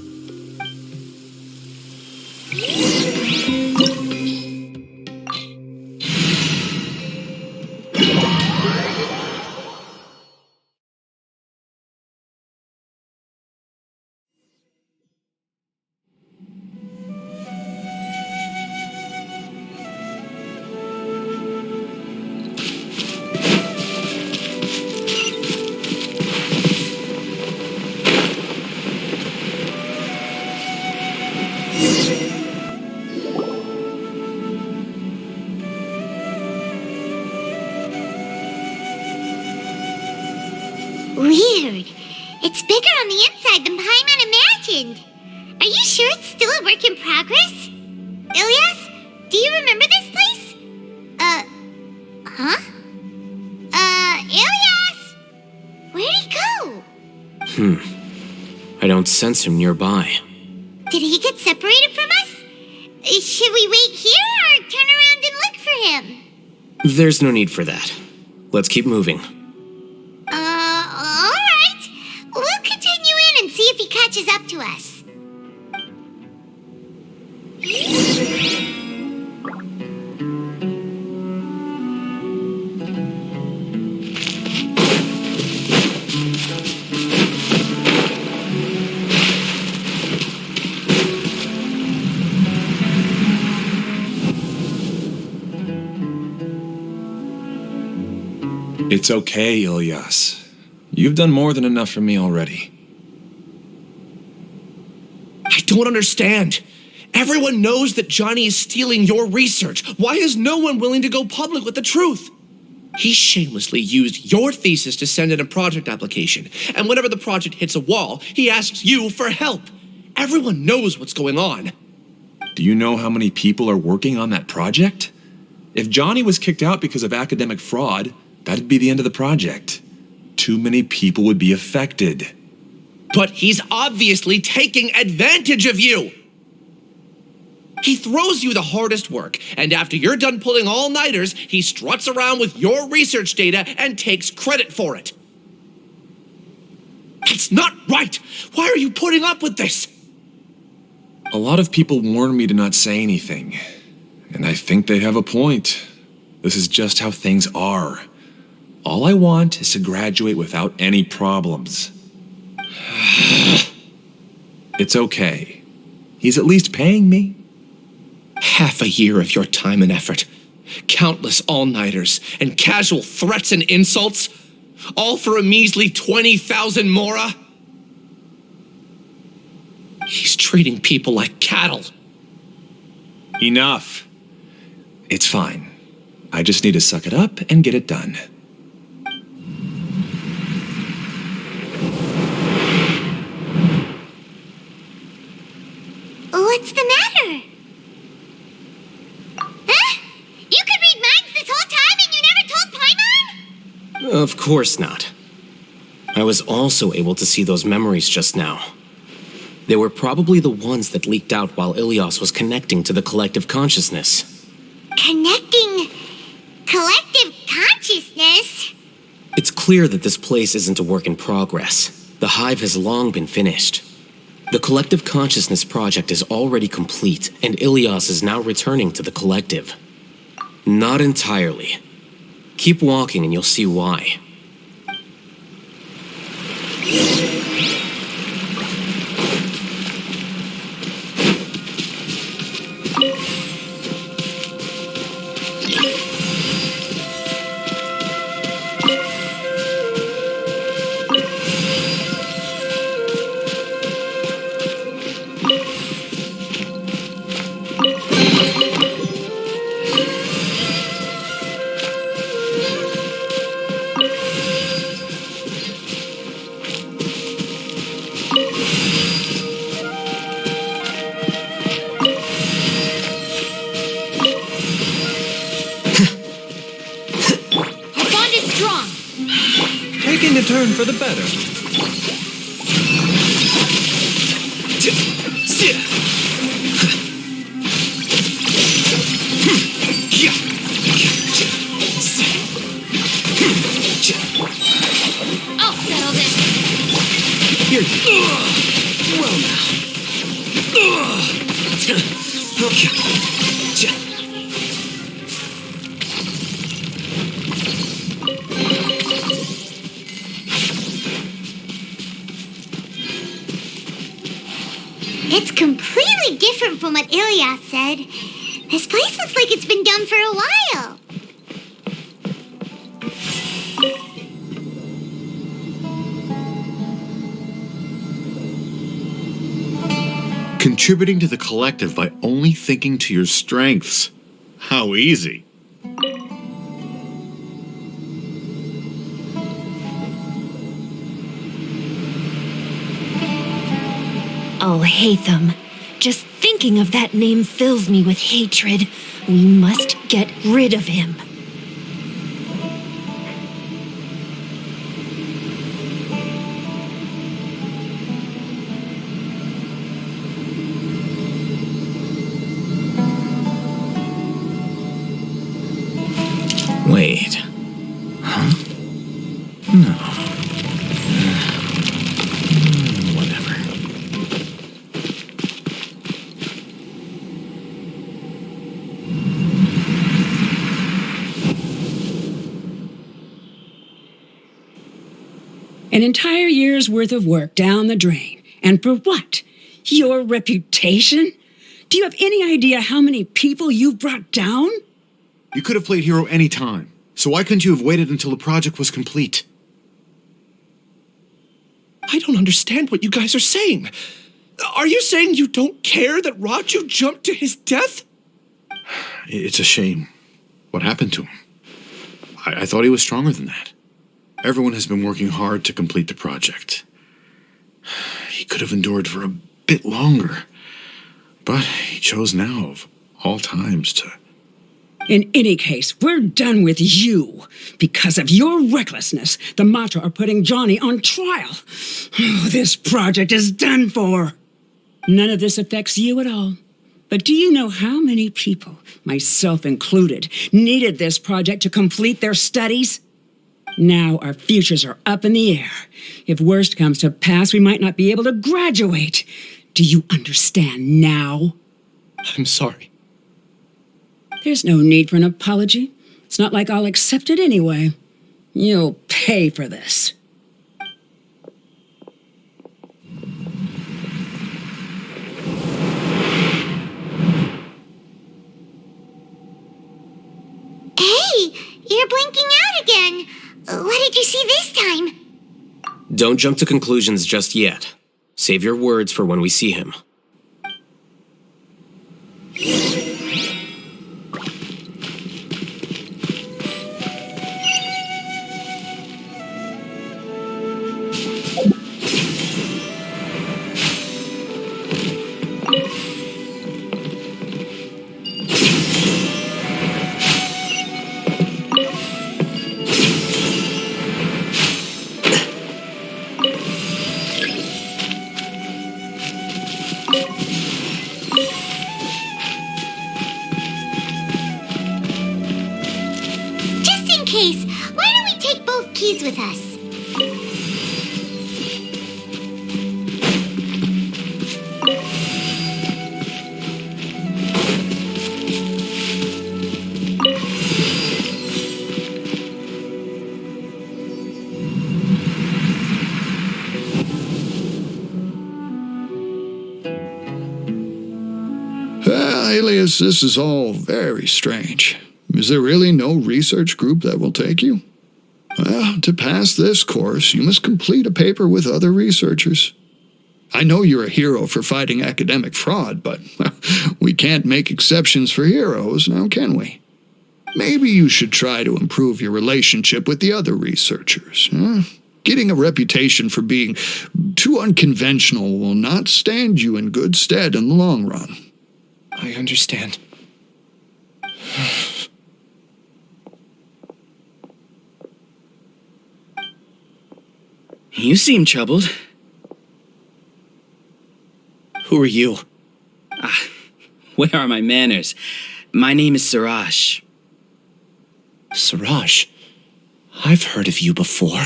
Weird. It's bigger on the inside than Paimon imagined. Are you sure it's still a work in progress? Ilyas, do you remember this place? Ilyas! Where'd he go? I don't sense him nearby. Did he get separated from us? Should we wait here or turn around and look for him? There's no need for that. Let's keep moving. All right. We'll continue in and see if he catches up to us. It's okay, Ilyas. You've done more than enough for me already. I don't understand. Everyone knows that Johnny is stealing your research. Why is no one willing to go public with the truth? He shamelessly used your thesis to send in a project application, and whenever the project hits a wall, he asks you for help. Everyone knows what's going on. Do you know how many people are working on that project? If Johnny was kicked out because of academic fraud, that'd be the end of the project. Too many people would be affected. But he's obviously taking advantage of you. He throws you the hardest work, and after you're done pulling all-nighters, he struts around with your research data and takes credit for it. That's not right! Why are you putting up with this? A lot of people warn me to not say anything, and I think they have a point. This is just how things are. All I want is to graduate without any problems. It's okay. He's at least paying me. Half a year of your time and effort, countless all-nighters, and casual threats and insults, all for a measly 20,000 mora? He's treating people like cattle. Enough. It's fine. I just need to suck it up and get it done. What's the matter? Huh? You could read minds this whole time and you never told Paimon? Of course not. I was also able to see those memories just now. They were probably the ones that leaked out while Ilyas was connecting to the collective consciousness. Connecting collective consciousness? It's clear that this place isn't a work in progress. The hive has long been finished. The Collective Consciousness project is already complete, and Ilyas is now returning to the collective. Not entirely. Keep walking and you'll see why. turn for the better. I'll settle this. Here. Well now. It's completely different from what Ilyas said. This place looks like it's been done for a while. Contributing to the collective by only thinking to your strengths. How easy. Alhaitham. Just thinking of that name fills me with hatred. We must get rid of him. Wait. Huh? No. Whatever. An entire year's worth of work down the drain. And for what? Your reputation? Do you have any idea how many people you've brought down? You could have played hero any time. So why couldn't you have waited until the project was complete? I don't understand what you guys are saying. Are you saying you don't care that Raju jumped to his death? It's a shame. What happened to him? I thought he was stronger than that. Everyone has been working hard to complete the project. He could have endured for a bit longer. But he chose now, of all times, to... In any case, we're done with you. Because of your recklessness, the Mata are putting Johnny on trial. Oh, this project is done for. None of this affects you at all. But do you know how many people, myself included, needed this project to complete their studies? Now our futures are up in the air. If worst comes to pass, we might not be able to graduate. Do you understand now? I'm sorry. There's no need for an apology. It's not like I'll accept it anyway. You'll pay for this. Hey, you're blinking out again. What did you see this time? Don't jump to conclusions just yet. Save your words for when we see him. Just in case, why don't we take both keys with us? Alias, this is all very strange. Is there really no research group that will take you? Well, to pass this course, you must complete a paper with other researchers. I know you're a hero for fighting academic fraud, but we can't make exceptions for heroes, now can we? Maybe you should try to improve your relationship with the other researchers. Getting a reputation for being too unconventional will not stand you in good stead in the long run. I understand. You seem troubled. Who are you? Where are my manners? My name is Suraj. Suraj, I've heard of you before.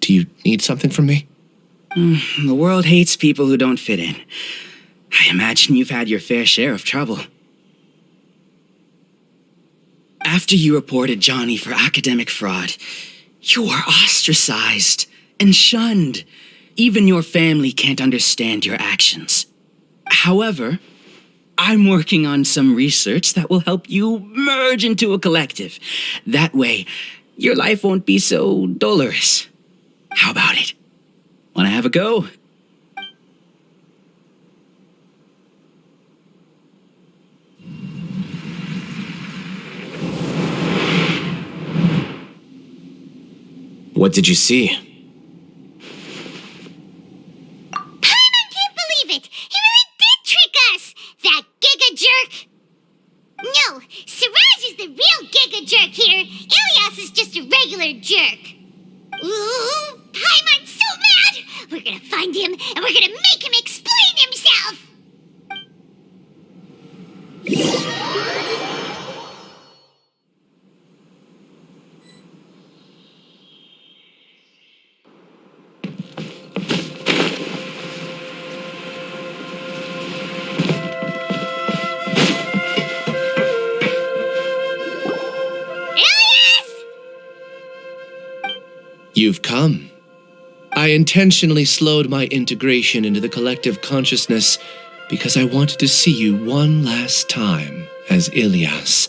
Do you need something from me? The world hates people who don't fit in. I imagine you've had your fair share of trouble. After you reported Johnny for academic fraud, you were ostracized and shunned. Even your family can't understand your actions. However, I'm working on some research that will help you merge into a collective. That way, your life won't be so dolorous. How about it? Wanna have a go? What did you see? Paimon can't believe it! He really did trick us! That giga jerk! No, Siraj is the real giga jerk here. Ilias is just a regular jerk. Ooh, Paimon's so mad! We're gonna find him and we're gonna make him explain himself! You've come. I intentionally slowed my integration into the collective consciousness because I wanted to see you one last time as Ilias.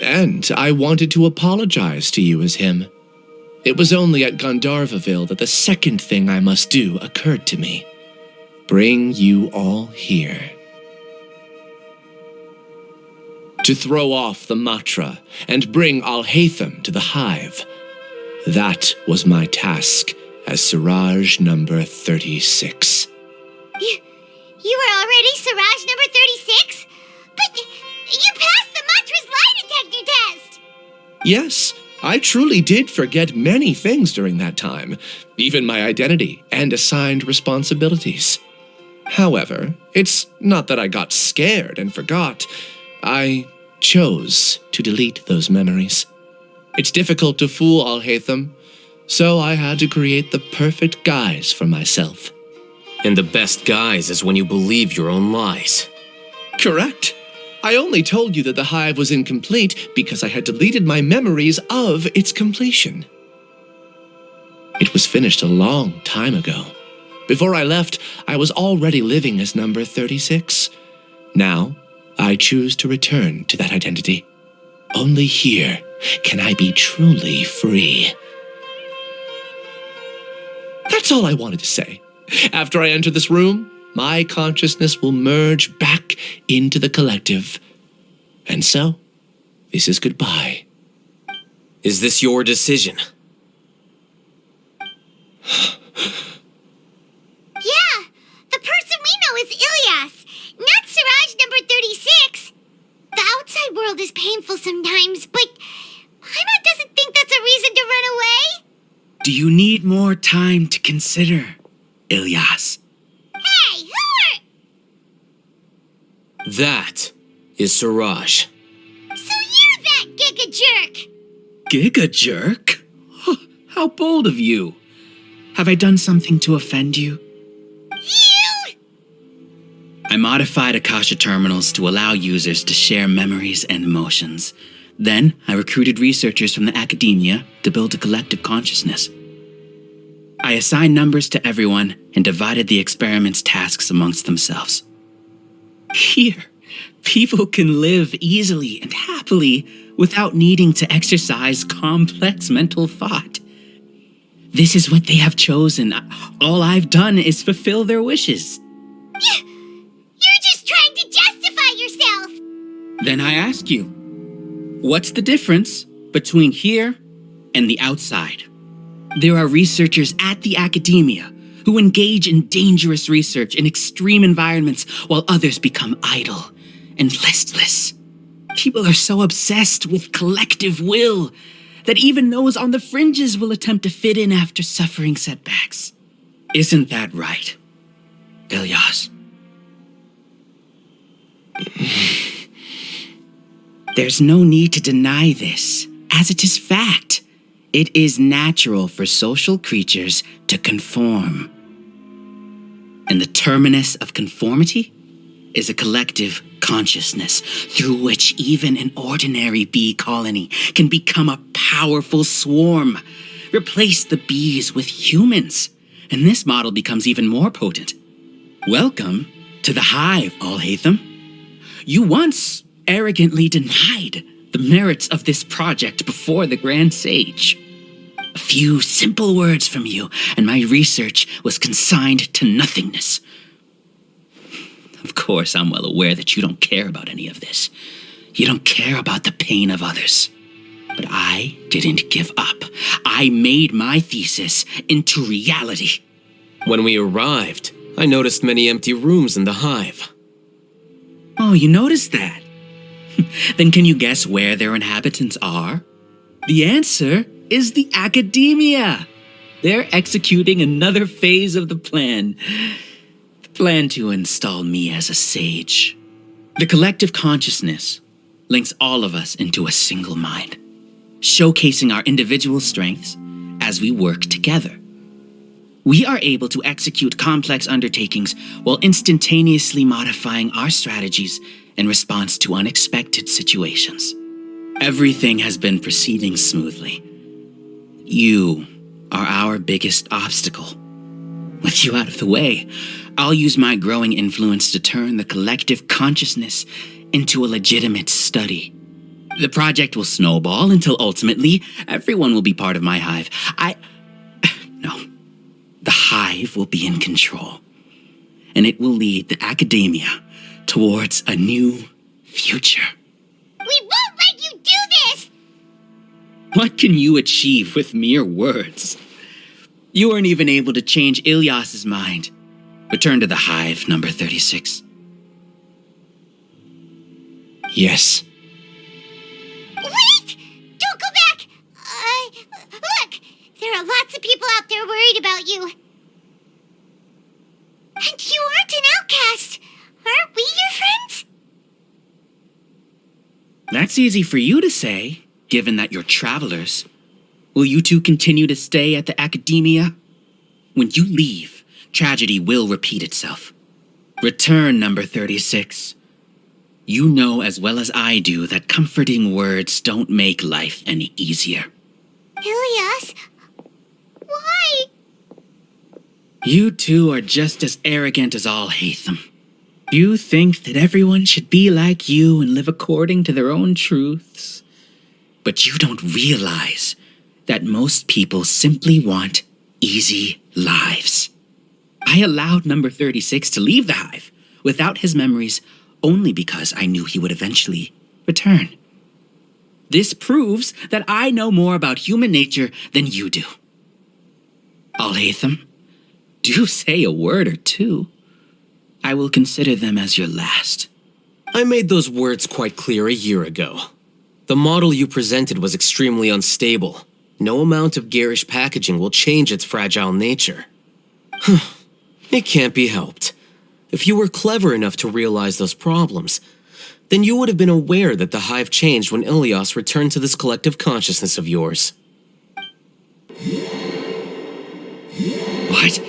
And I wanted to apologize to you as him. It was only at Gandharvaville that the second thing I must do occurred to me. Bring you all here. To throw off the mantra and bring Alhaitham to the hive. That was my task as Siraj number 36. You were already Siraj number 36? But you passed the mantra's lie detector test! Yes, I truly did forget many things during that time, even my identity and assigned responsibilities. However, it's not that I got scared and forgot. I chose to delete those memories. It's difficult to fool Alhaitham, so I had to create the perfect guise for myself. And the best guise is when you believe your own lies. Correct. I only told you that the hive was incomplete because I had deleted my memories of its completion. It was finished a long time ago. Before I left, I was already living as number 36. Now, I choose to return to that identity. Only here can I be truly free. That's all I wanted to say. After I enter this room, my consciousness will merge back into the collective. And so, this is goodbye. Is this your decision? Yeah, the person we know is Ilias, not Siraj number 36. The outside world is painful sometimes, but Paimon doesn't think that's a reason to run away. Do you need more time to consider, Ilias? Hey, who are... That is Siraj. So you're that giga jerk! Giga jerk? How bold of you. Have I done something to offend you? You! I modified Akasha terminals to allow users to share memories and emotions. Then, I recruited researchers from the academia to build a collective consciousness. I assigned numbers to everyone and divided the experiment's tasks amongst themselves. Here, people can live easily and happily without needing to exercise complex mental thought. This is what they have chosen. All I've done is fulfill their wishes. You're just trying to justify yourself! Then I ask you, what's the difference between here and the outside? There are researchers at the academia who engage in dangerous research in extreme environments while others become idle and listless. People are so obsessed with collective will that even those on the fringes will attempt to fit in after suffering setbacks. Isn't that right, Ilyas? There's no need to deny this, as it is fact. It is natural for social creatures to conform. And the terminus of conformity is a collective consciousness through which even an ordinary bee colony can become a powerful swarm. Replace the bees with humans, and this model becomes even more potent. Welcome to the hive, Alhaitham. You once arrogantly denied the merits of this project before the Grand Sage. A few simple words from you, and my research was consigned to nothingness. Of course, I'm well aware that you don't care about any of this. You don't care about the pain of others. But I didn't give up. I made my thesis into reality. When we arrived, I noticed many empty rooms in the hive. Oh, you noticed that? Then can you guess where their inhabitants are? The answer is the academia. They're executing another phase of the plan. The plan to install me as a sage. The collective consciousness links all of us into a single mind, showcasing our individual strengths as we work together. We are able to execute complex undertakings while instantaneously modifying our strategies in response to unexpected situations. Everything has been proceeding smoothly. You are our biggest obstacle. With you out of the way, I'll use my growing influence to turn the collective consciousness into a legitimate study. The project will snowball until ultimately everyone will be part of my hive. No. The hive will be in control, and it will lead the academia towards a new future. We won't let you do this! What can you achieve with mere words? You weren't even able to change Ilyas's mind. Return to the hive, number 36. Yes. Wait! Don't go back! Look! There are lots of people out there worried about you. And you aren't an outcast. Aren't we your friends? That's easy for you to say, given that you're travelers. Will you two continue to stay at the academia? When you leave, tragedy will repeat itself. Return, number 36. You know as well as I do that comforting words don't make life any easier. Ilyas, why? You two are just as arrogant as Alhaitham. You think that everyone should be like you and live according to their own truths. But you don't realize that most people simply want easy lives. I allowed number 36 to leave the hive without his memories only because I knew he would eventually return. This proves that I know more about human nature than you do. Alhaitham, do say a word or two. I will consider them as your last. I made those words quite clear a year ago. The model you presented was extremely unstable. No amount of garish packaging will change its fragile nature. It can't be helped. If you were clever enough to realize those problems, then you would have been aware that the hive changed when Ilyas returned to this collective consciousness of yours. What?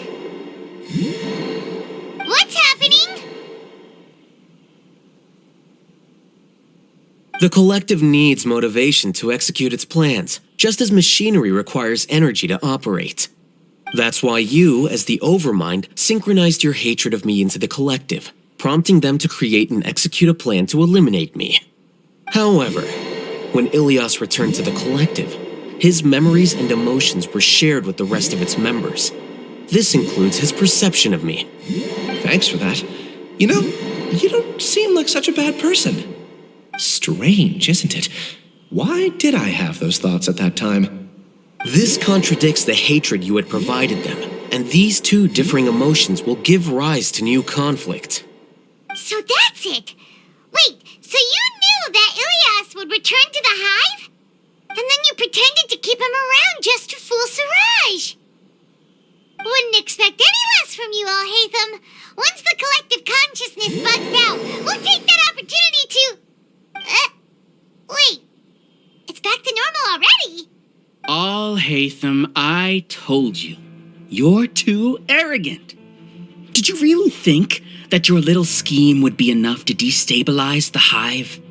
What's happening? The collective needs motivation to execute its plans, just as machinery requires energy to operate. That's why you, as the Overmind, synchronized your hatred of me into the collective, prompting them to create and execute a plan to eliminate me. However, when Ilyas returned to the collective, his memories and emotions were shared with the rest of its members. This includes his perception of me. Thanks for that. You know, you don't seem like such a bad person. Strange, isn't it? Why did I have those thoughts at that time? This contradicts the hatred you had provided them, and these two differing emotions will give rise to new conflict. So that's it. Wait, so you knew that Ilyas would return to the hive? And then you pretended to keep him around just to fool Siraj. Wouldn't expect any less from you, Alhaitham. Once the collective consciousness bugs out, we'll take that opportunity to... wait. It's back to normal already. Alhaitham, I told you. You're too arrogant. Did you really think that your little scheme would be enough to destabilize the hive?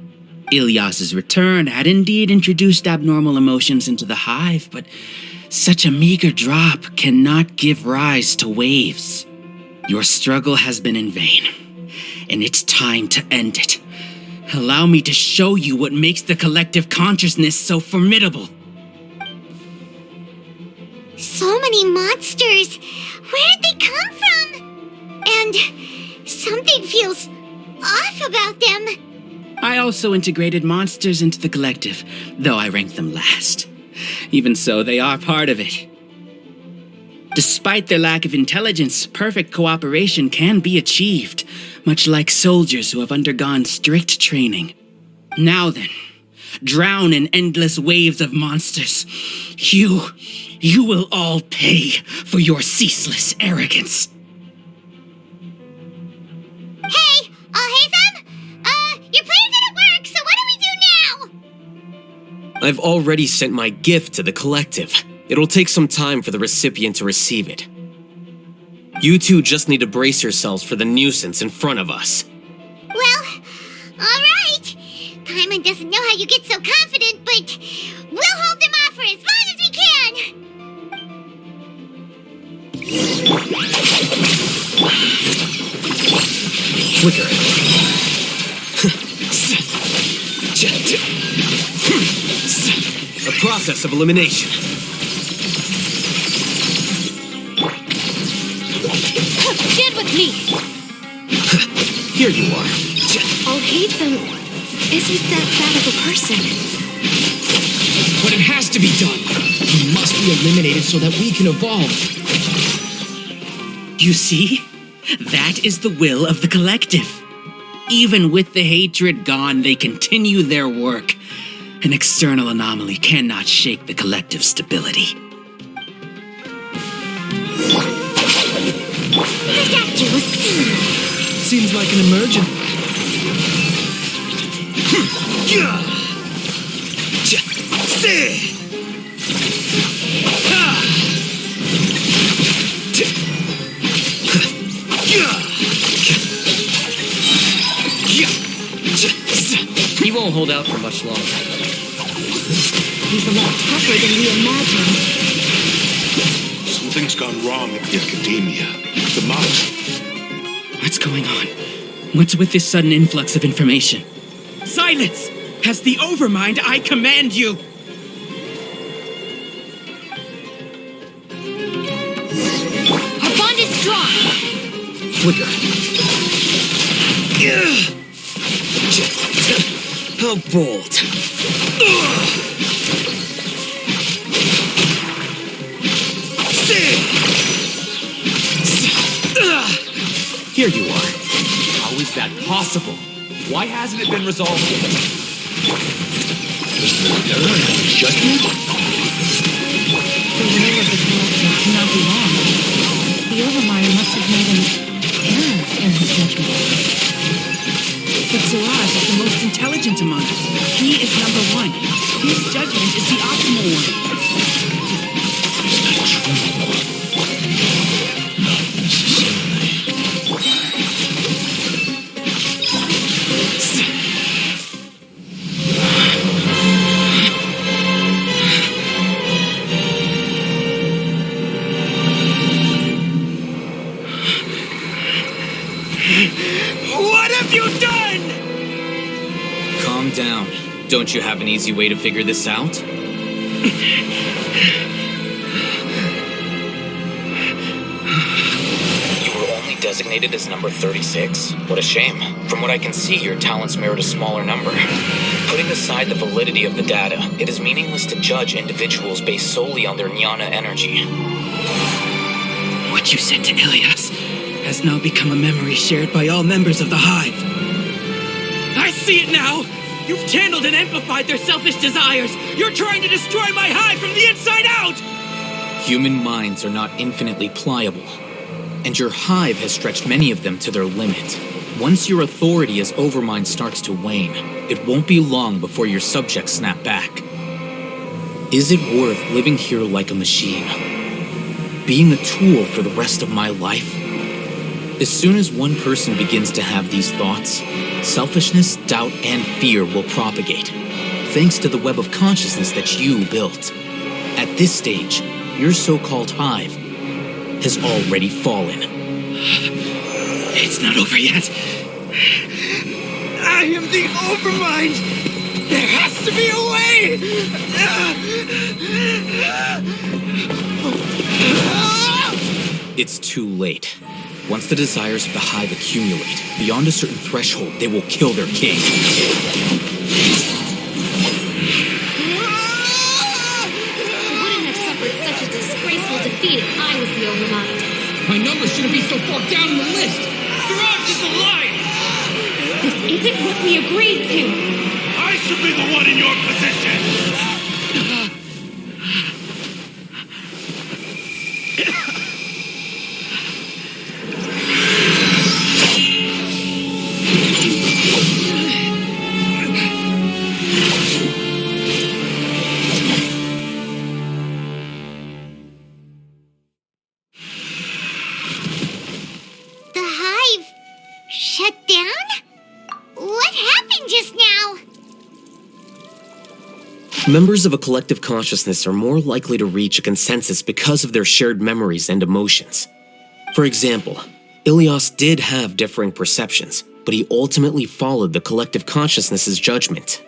Ilyas's return had indeed introduced abnormal emotions into the hive, but such a meager drop cannot give rise to waves. Your struggle has been in vain, and it's time to end it. Allow me to show you what makes the collective consciousness so formidable. So many monsters. Where'd they come from? And something feels off about them. I also integrated monsters into the collective, though I ranked them last. Even so, they are part of it. Despite their lack of intelligence, perfect cooperation can be achieved, much like soldiers who have undergone strict training. Now then, drown in endless waves of monsters. You will all pay for your ceaseless arrogance. Hey, Alhaitham! Your plan didn't work, so what do we do now? I've already sent my gift to the collective. It'll take some time for the recipient to receive it. You two just need to brace yourselves for the nuisance in front of us. Well, alright. Paimon doesn't know how you get so confident, but we'll hold them off for as long as we can. Flicker. A process of elimination. Get with me! Here you are. Alhaitham isn't that bad of a person. But it has to be done. He must be eliminated so that we can evolve. You see? That is the will of the collective. Even with the hatred gone, they continue their work. An external anomaly cannot shake the collective stability. The doctor was seen. Seems like an emergent. He won't hold out for much longer. He's a lot tougher than we imagined. Something's gone wrong at the Academia. The mouse. What's going on? What's with this sudden influx of information? Silence! As the Overmind, I command you! Our bond is strong! Flicker. How bold. Here you are. How is that possible? Why hasn't it been resolved yet? Judgment? The will of the collective cannot be wrong. The Overmind must have made an error in his judgment. But Siraj is the most intelligent among us. He is number one. His judgment is the optimal one. Is that true? Not necessarily. What have you done? Calm down. Don't you have an easy way to figure this out? You were only designated as number 36? What a shame. From what I can see, your talents merit a smaller number. Putting aside the validity of the data, it is meaningless to judge individuals based solely on their jnana energy. What you said to Ilyas has now become a memory shared by all members of the Hive. I see it now! You've channeled and amplified their selfish desires! You're trying to destroy my hive from the inside out! Human minds are not infinitely pliable, and your hive has stretched many of them to their limit. Once your authority as Overmind starts to wane, it won't be long before your subjects snap back. Is it worth living here like a machine? Being a tool for the rest of my life? As soon as one person begins to have these thoughts, selfishness, doubt, and fear will propagate, thanks to the web of consciousness that you built. At this stage, your so-called hive has already fallen. It's not over yet. I am the Overmind! There has to be a way! It's too late. Once the desires of the hive accumulate, beyond a certain threshold, they will kill their king. I wouldn't have suffered such a disgraceful defeat if I was the Overmind. My number shouldn't be so far down on the list! Siraj is alive! This isn't what we agreed to! I should be the one in your position! The hive shut down? What happened just now? Members of a collective consciousness are more likely to reach a consensus because of their shared memories and emotions. For example, Ilias did have differing perceptions, but he ultimately followed the collective consciousness's judgment.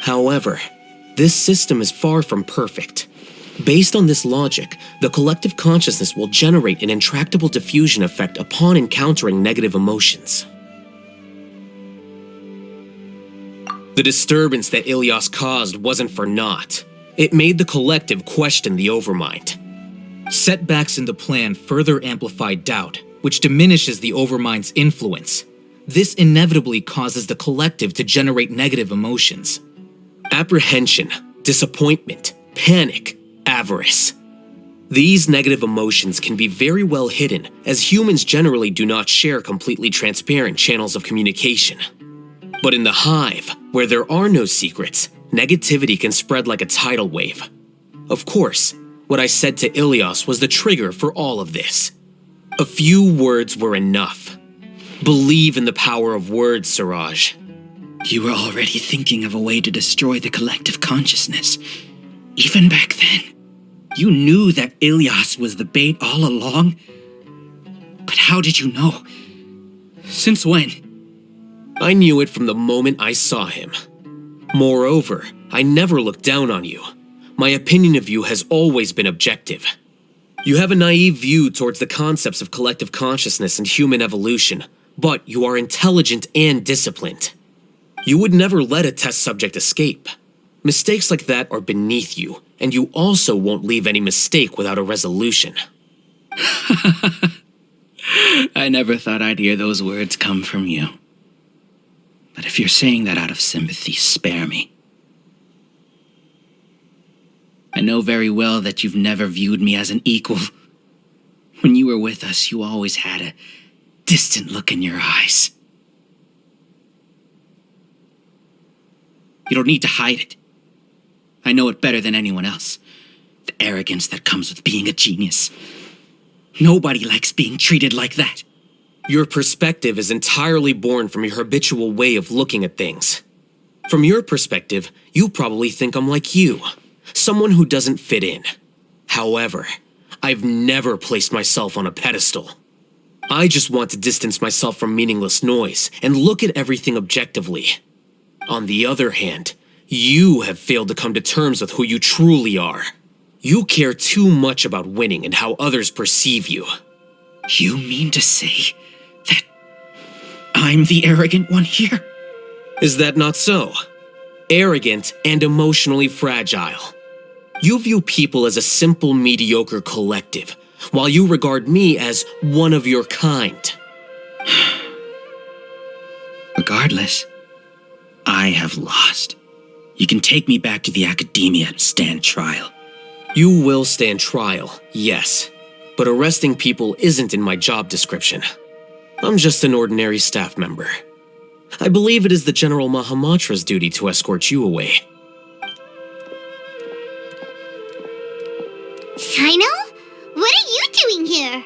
However, this system is far from perfect. Based on this logic, the collective consciousness will generate an intractable diffusion effect upon encountering negative emotions. The disturbance that Ilias caused wasn't for naught. It made the collective question the Overmind. Setbacks in the plan further amplified doubt, which diminishes the Overmind's influence. This inevitably causes the collective to generate negative emotions. Apprehension, disappointment, panic, avarice. These negative emotions can be very well hidden, as humans generally do not share completely transparent channels of communication. But in the hive, where there are no secrets, negativity can spread like a tidal wave. Of course, what I said to Ilias was the trigger for all of this. A few words were enough. Believe in the power of words, Siraj. You were already thinking of a way to destroy the collective consciousness. Even back then, you knew that Ilias was the bait all along. But how did you know? Since when? I knew it from the moment I saw him. Moreover, I never looked down on you. My opinion of you has always been objective. You have a naive view towards the concepts of collective consciousness and human evolution, but you are intelligent and disciplined. You would never let a test subject escape. Mistakes like that are beneath you, and you also won't leave any mistake without a resolution. I never thought I'd hear those words come from you. But if you're saying that out of sympathy, spare me. I know very well that you've never viewed me as an equal. When you were with us, you always had a distant look in your eyes. You don't need to hide it. I know it better than anyone else. The arrogance that comes with being a genius. Nobody likes being treated like that. Your perspective is entirely born from your habitual way of looking at things. From your perspective, you probably think I'm like you, someone who doesn't fit in. However, I've never placed myself on a pedestal. I just want to distance myself from meaningless noise and look at everything objectively. On the other hand, you have failed to come to terms with who you truly are. You care too much about winning and how others perceive you. You mean to say that I'm the arrogant one here? Is that not so? Arrogant and emotionally fragile. You view people as a simple, mediocre collective, while you regard me as one of your kind. Regardless, I have lost. You can take me back to the academia to stand trial. You will stand trial, yes. But arresting people isn't in my job description. I'm just an ordinary staff member. I believe it is the General Mahamatra's duty to escort you away. Sino? What are you doing here?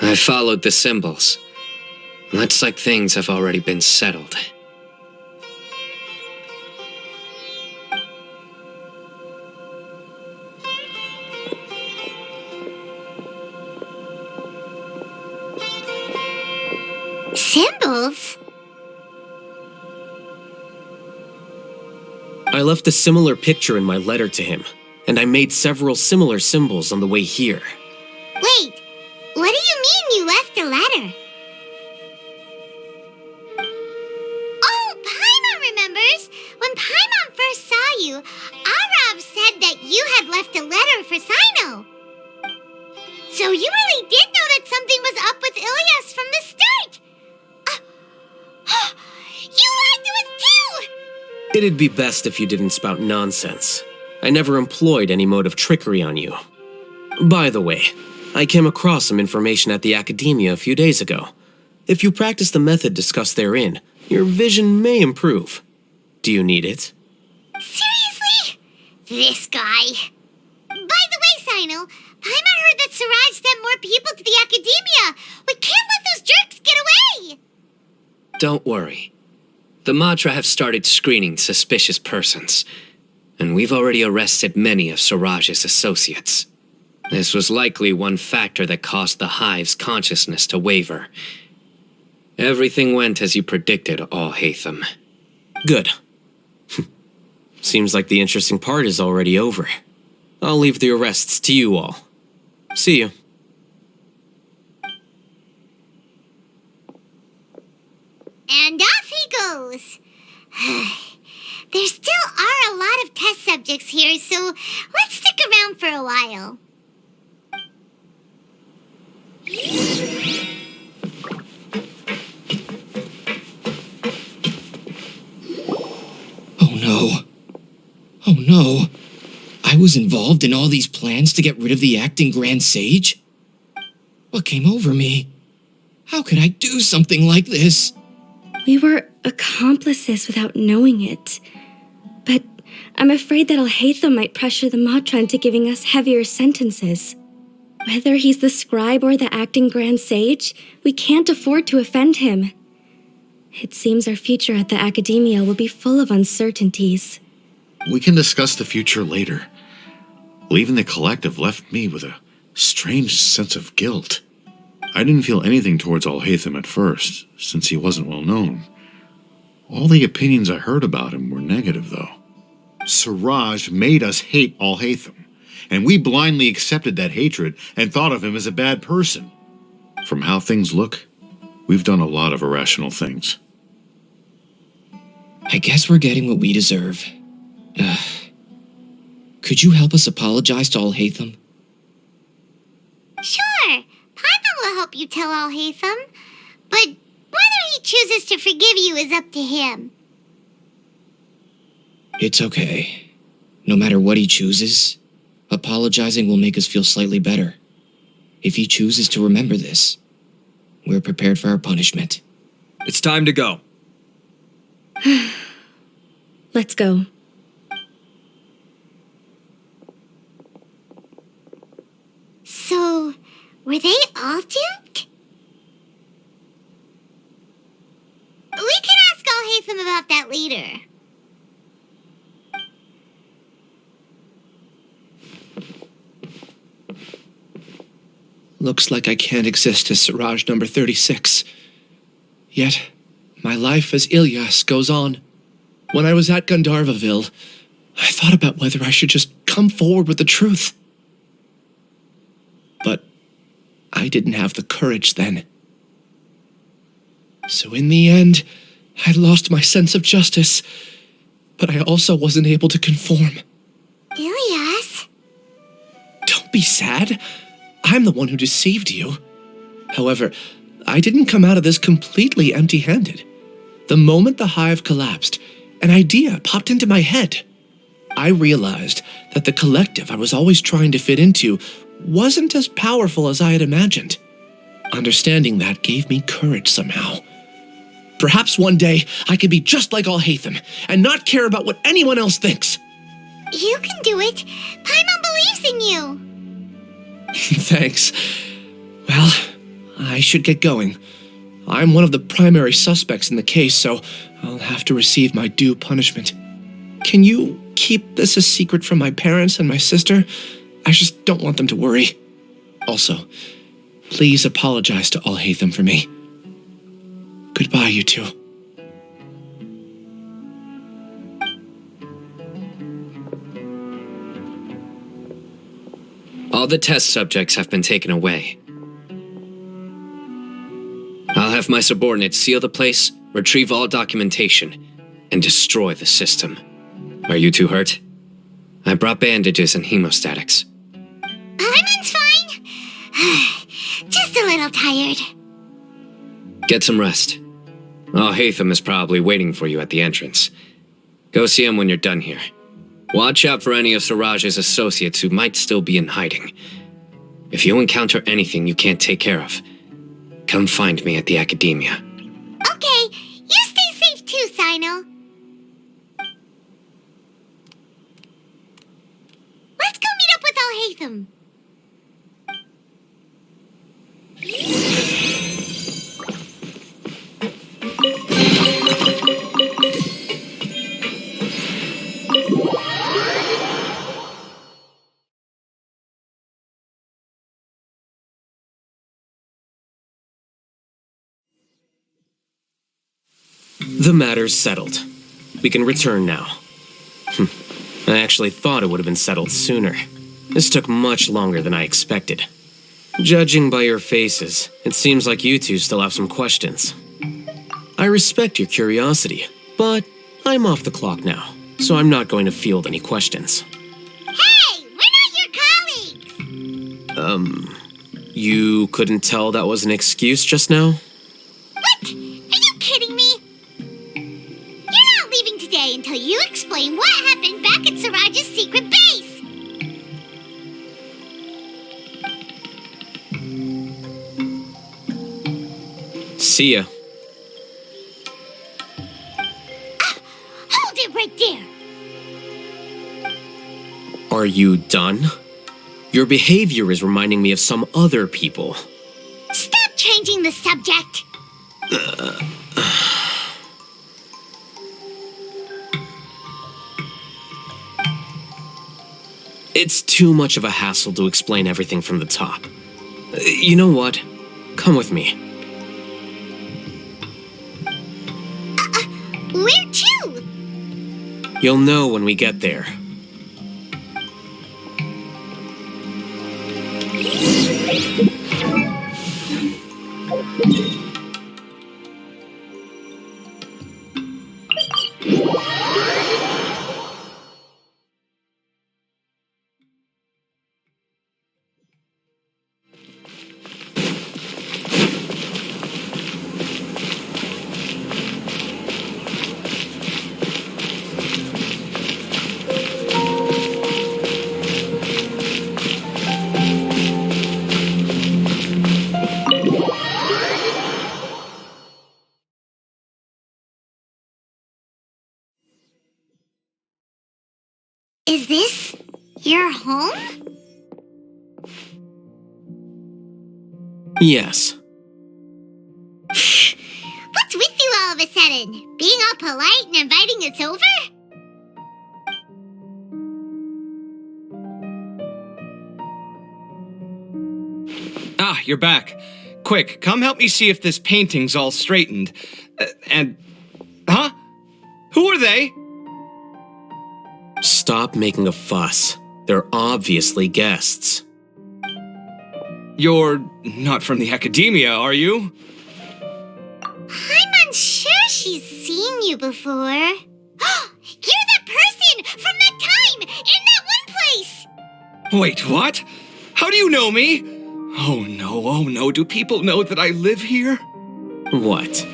I followed the symbols. Looks like things have already been settled. Symbols? I left a similar picture in my letter to him, and I made several similar symbols on the way here. Wait, what do you mean you left a letter? Oh, Paimon remembers! When Paimon first saw you, Arav said that you had left a letter for Sino. So you really did know that something was up with Ilyas from the start! You lied to us too! It'd be best if you didn't spout nonsense. I never employed any mode of trickery on you. By the way, I came across some information at the Academia a few days ago. If you practice the method discussed therein, your vision may improve. Do you need it? Seriously? This guy. By the way, Sino, Paimon heard that Siraj sent more people to the Academia. We can't let those jerks get away! Don't worry. The Matra have started screening suspicious persons, and we've already arrested many of Siraj's associates. This was likely one factor that caused the Hive's consciousness to waver. Everything went as you predicted, Alhaitham. Good. Seems like the interesting part is already over. I'll leave the arrests to you all. See you. And off he goes. There still are a lot of test subjects here, so let's stick around for a while. Oh no. Oh no. I was involved in all these plans to get rid of the acting Grand Sage? What came over me? How could I do something like this? We were accomplices without knowing it. But I'm afraid that Alhaitham might pressure the Matra into giving us heavier sentences. Whether he's the scribe or the acting Grand Sage, we can't afford to offend him. It seems our future at the Academia will be full of uncertainties. We can discuss the future later. Leaving the collective left me with a strange sense of guilt. I didn't feel anything towards Alhaitham at first, since he wasn't well known. All the opinions I heard about him were negative, though. Siraj made us hate Alhaitham, and we blindly accepted that hatred and thought of him as a bad person. From how things look, we've done a lot of irrational things. I guess we're getting what we deserve. Could you help us apologize to Alhaitham? Sure, Paimon will help you tell Alhaitham, but whether he chooses to forgive you is up to him. It's okay. No matter what he chooses, apologizing will make us feel slightly better. If he chooses to remember this, we're prepared for our punishment. It's time to go. Let's go. So, were they all duped? We can ask Alhaitham about that later. Looks like I can't exist as Siraj number 36. Yet, my life as Ilyas goes on. When I was at Gandharvaville, I thought about whether I should just come forward with the truth. But I didn't have the courage then. So in the end, I lost my sense of justice, but I also wasn't able to conform. Ilyas? Don't be sad. I'm the one who deceived you. However, I didn't come out of this completely empty-handed. The moment the hive collapsed, an idea popped into my head. I realized that the collective I was always trying to fit into wasn't as powerful as I had imagined. Understanding that gave me courage somehow. Perhaps one day I could be just like Alhaitham and not care about what anyone else thinks. You can do it. Paimon believes in you. Thanks. Well, I should get going. I'm one of the primary suspects in the case, so I'll have to receive my due punishment. Can you keep this a secret from my parents and my sister? I just don't want them to worry. Also, please apologize to Alhaitham for me. Goodbye, you two. All the test subjects have been taken away. I'll have my subordinates seal the place, retrieve all documentation, and destroy the system. Are you two hurt? I brought bandages and hemostatics. Paimon's fine. Just a little tired. Get some rest. Alhaitham is probably waiting for you at the entrance. Go see him when you're done here. Watch out for any of Siraj's associates who might still be in hiding. If you encounter anything you can't take care of, come find me at the Academia. Okay, you stay safe too, Sino. Let's go meet up with Alhaitham. The matter's settled. We can return now. I actually thought it would have been settled sooner. This took much longer than I expected. Judging by your faces, it seems like you two still have some questions. I respect your curiosity, but I'm off the clock now, so I'm not going to field any questions. Hey, we're not your colleagues! You couldn't tell that was an excuse just now? What? Are you kidding me? You're not leaving today until you explain what happened back at Siraj's secret base! See ya. Hold it right there! Are you done? Your behavior is reminding me of some other people. Stop changing the subject! It's too much of a hassle to explain everything from the top. You know what? Come with me. Where to? You'll know when we get there. Is this your home? Yes. What's with you all of a sudden? Being all polite and inviting us over? Ah, you're back. Quick, come help me see if this painting's all straightened. Huh? Who are they? Stop making a fuss. They're obviously guests. You're not from the Academia, are you? I'm unsure she's seen you before. You're that person from that time in that one place! Wait, what? How do you know me? Oh no, do people know that I live here? What?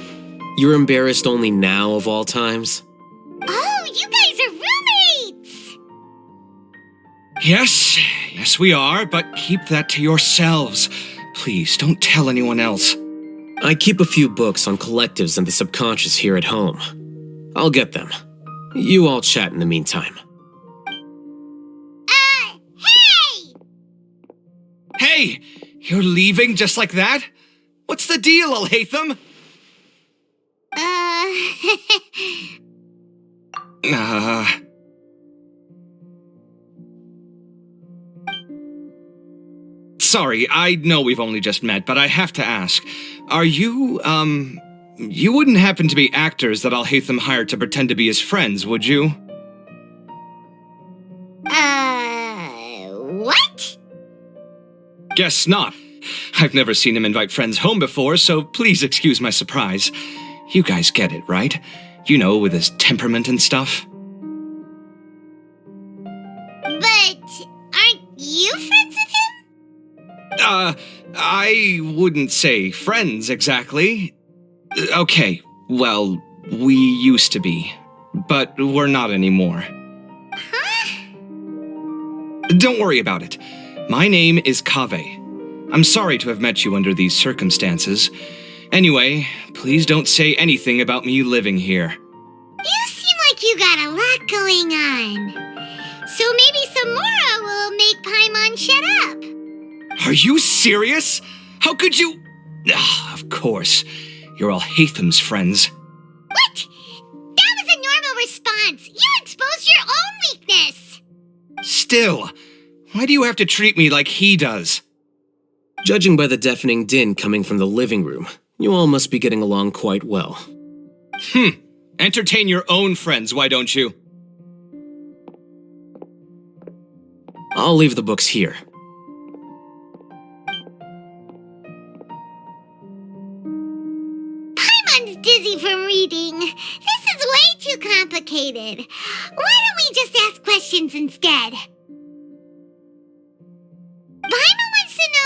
You're embarrassed only now of all times? Oh, you guys are roommates! Yes we are, but keep that to yourselves. Please, don't tell anyone else. I keep a few books on collectives and the subconscious here at home. I'll get them. You all chat in the meantime. Hey! Hey! You're leaving just like that? What's the deal, Alhaitham? Sorry, I know we've only just met, but I have to ask. Are you, you wouldn't happen to be actors that Alhaitham hired to pretend to be his friends, would you? What? Guess not. I've never seen him invite friends home before, so please excuse my surprise. You guys get it, right? You know, with his temperament and stuff. But aren't you friends with him? I wouldn't say friends exactly. Okay, well, we used to be, but we're not anymore. Huh? Don't worry about it. My name is Kaveh. I'm sorry to have met you under these circumstances. Anyway, please don't say anything about me living here. You seem like you got a lot going on. So maybe Samora will make Paimon shut up. Are you serious? How could you? Of course. You're Alhaitham's friends. What? That was a normal response. You exposed your own weakness. Still, why do you have to treat me like he does? Judging by the deafening din coming from the living room, you all must be getting along quite well. Entertain your own friends, why don't you? I'll leave the books here. Paimon's dizzy from reading. This is way too complicated. Why don't we just ask questions instead? Paimon wants to know,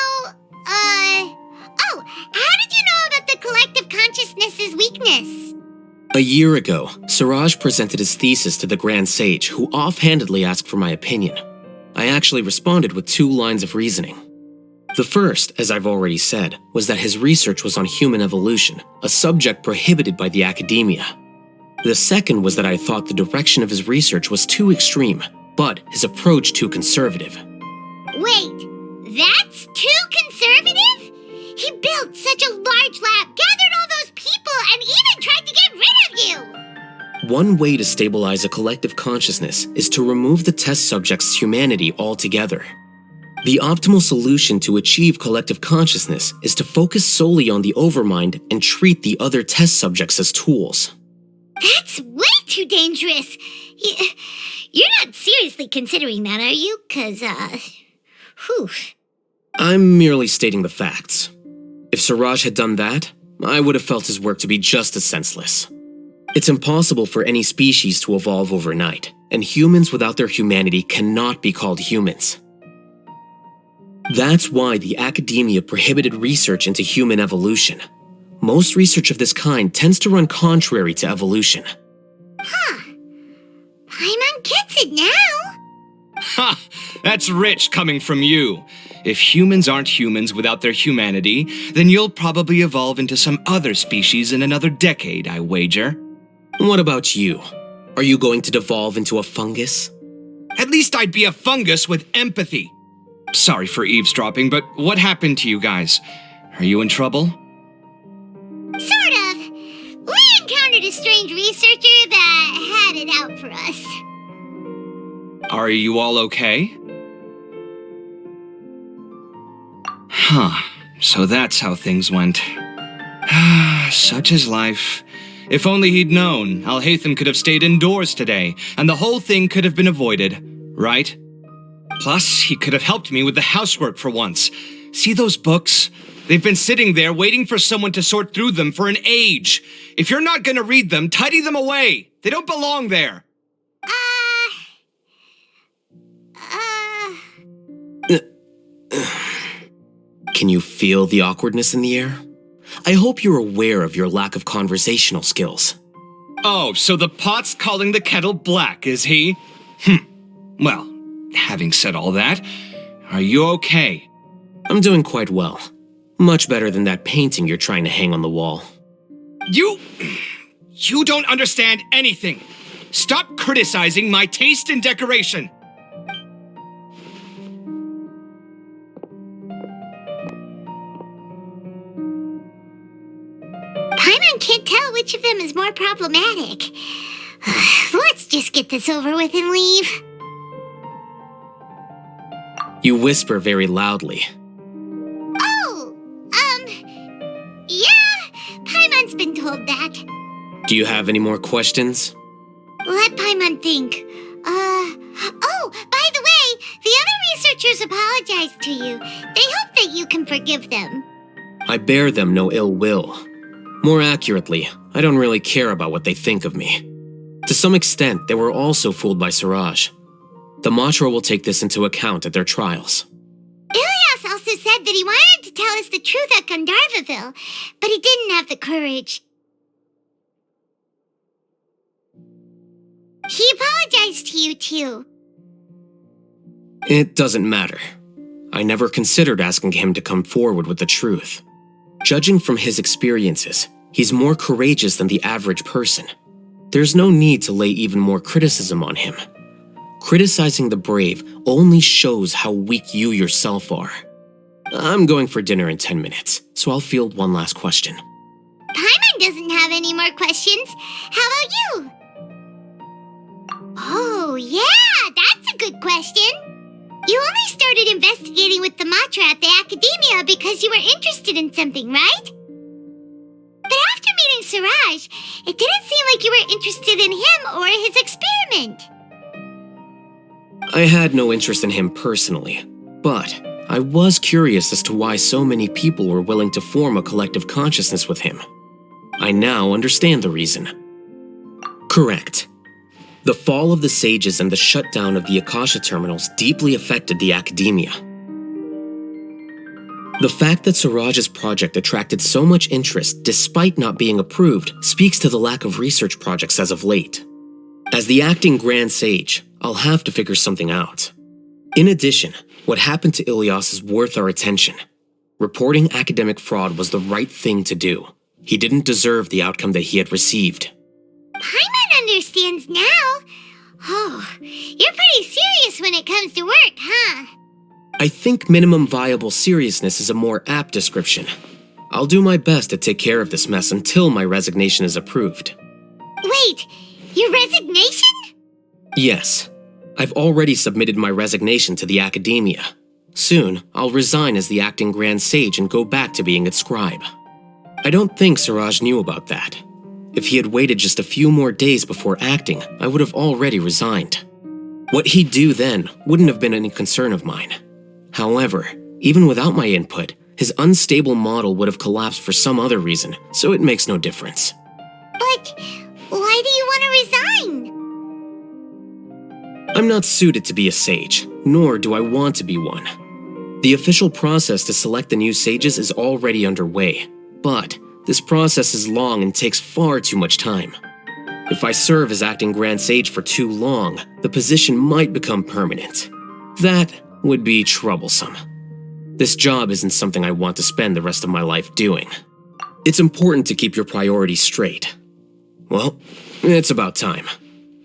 how did you know about the collective consciousness's weakness? A year ago, Siraj presented his thesis to the Grand Sage, who offhandedly asked for my opinion. I actually responded with 2 lines of reasoning. The first, as I've already said, was that his research was on human evolution, a subject prohibited by the academia. The second was that I thought the direction of his research was too extreme, but his approach too conservative. Wait, that's too conservative? He built such a large lab, gathered all those people, and even tried to get rid of you! One way to stabilize a collective consciousness is to remove the test subject's humanity altogether. The optimal solution to achieve collective consciousness is to focus solely on the overmind and treat the other test subjects as tools. That's way too dangerous. You're not seriously considering that, are you? 'Cause, I'm merely stating the facts. If Siraj had done that, I would have felt his work to be just as senseless. It's impossible for any species to evolve overnight, and humans without their humanity cannot be called humans. That's why the academia prohibited research into human evolution. Most research of this kind tends to run contrary to evolution. Paimon gets it now. Ha! That's rich coming from you. If humans aren't humans without their humanity, then you'll probably evolve into some other species in another decade, I wager. What about you? Are you going to devolve into a fungus? At least I'd be a fungus with empathy. Sorry for eavesdropping, but what happened to you guys? Are you in trouble? Sort of. We encountered a strange researcher that had it out for us. Are you all okay? Huh. So that's how things went. Such is life. If only he'd known, Alhaitham could have stayed indoors today, and the whole thing could have been avoided, right? Plus, he could have helped me with the housework for once. See those books? They've been sitting there waiting for someone to sort through them for an age. If you're not gonna read them, tidy them away. They don't belong there. Can you feel the awkwardness in the air? I hope you're aware of your lack of conversational skills. Oh, so the pot's calling the kettle black, is he? Well, having said all that, are you okay? I'm doing quite well. Much better than that painting you're trying to hang on the wall. You don't understand anything. Stop criticizing my taste in decoration. Paimon can't tell which of them is more problematic. Let's just get this over with and leave. You whisper very loudly. Oh, yeah, Paimon's been told that. Do you have any more questions? Let Paimon think. Oh, by the way, the other researchers apologized to you. They hope that you can forgive them. I bear them no ill will. More accurately, I don't really care about what they think of me. To some extent, they were also fooled by Siraj. The Matra will take this into account at their trials. Ilias also said that he wanted to tell us the truth at Gandharvaville, but he didn't have the courage. He apologized to you, too. It doesn't matter. I never considered asking him to come forward with the truth. Judging from his experiences, he's more courageous than the average person. There's no need to lay even more criticism on him. Criticizing the brave only shows how weak you yourself are. I'm going for dinner in 10 minutes, so I'll field one last question. Paimon doesn't have any more questions. How about you? Oh, yeah, that's a good question. You only started investigating with the Matra at the Academia because you were interested in something, right? But after meeting Siraj, it didn't seem like you were interested in him or his experiment. I had no interest in him personally, but I was curious as to why so many people were willing to form a collective consciousness with him. I now understand the reason. Correct. The fall of the sages and the shutdown of the Akasha terminals deeply affected the Academia. The fact that Siraj's project attracted so much interest despite not being approved speaks to the lack of research projects as of late. As the acting Grand Sage, I'll have to figure something out. In addition, what happened to Ilias is worth our attention. Reporting academic fraud was the right thing to do. He didn't deserve the outcome that he had received. Paimon understands now. Oh, you're pretty serious when it comes to work, huh? I think minimum viable seriousness is a more apt description. I'll do my best to take care of this mess until my resignation is approved. Wait, your resignation? Yes. I've already submitted my resignation to the Academia. Soon, I'll resign as the acting Grand Sage and go back to being its scribe. I don't think Siraj knew about that. If he had waited just a few more days before acting, I would have already resigned. What he'd do then wouldn't have been any concern of mine. However, even without my input, his unstable model would have collapsed for some other reason, so it makes no difference. But why do you want to resign? I'm not suited to be a sage, nor do I want to be one. The official process to select the new sages is already underway, but this process is long and takes far too much time. If I serve as acting Grand Sage for too long, the position might become permanent. That would be troublesome. This job isn't something I want to spend the rest of my life doing. It's important to keep your priorities straight. Well, it's about time.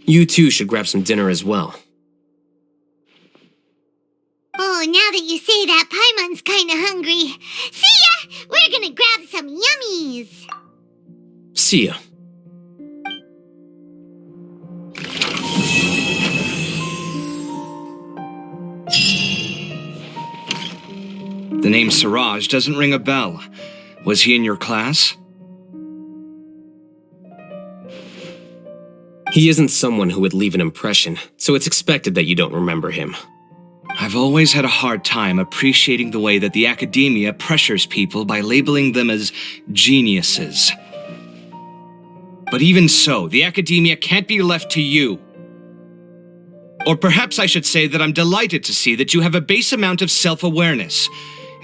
You too should grab some dinner as well. Oh, now that you say that, Paimon's kinda hungry. See ya! We're gonna grab some yummies! See ya. The name Siraj doesn't ring a bell. Was he in your class? He isn't someone who would leave an impression, so it's expected that you don't remember him. I've always had a hard time appreciating the way that the Academia pressures people by labeling them as geniuses. But even so, the Academia can't be left to you. Or perhaps I should say that I'm delighted to see that you have a base amount of self-awareness.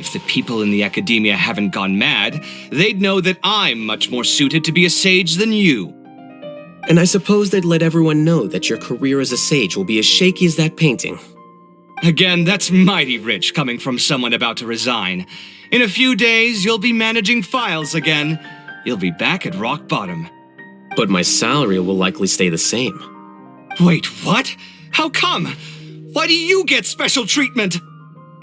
If the people in the academia haven't gone mad, they'd know that I'm much more suited to be a sage than you. And I suppose they'd let everyone know that your career as a sage will be as shaky as that painting. Again, that's mighty rich coming from someone about to resign. In a few days, you'll be managing files again. You'll be back at rock bottom. But my salary will likely stay the same. Wait, what? How come? Why do you get special treatment?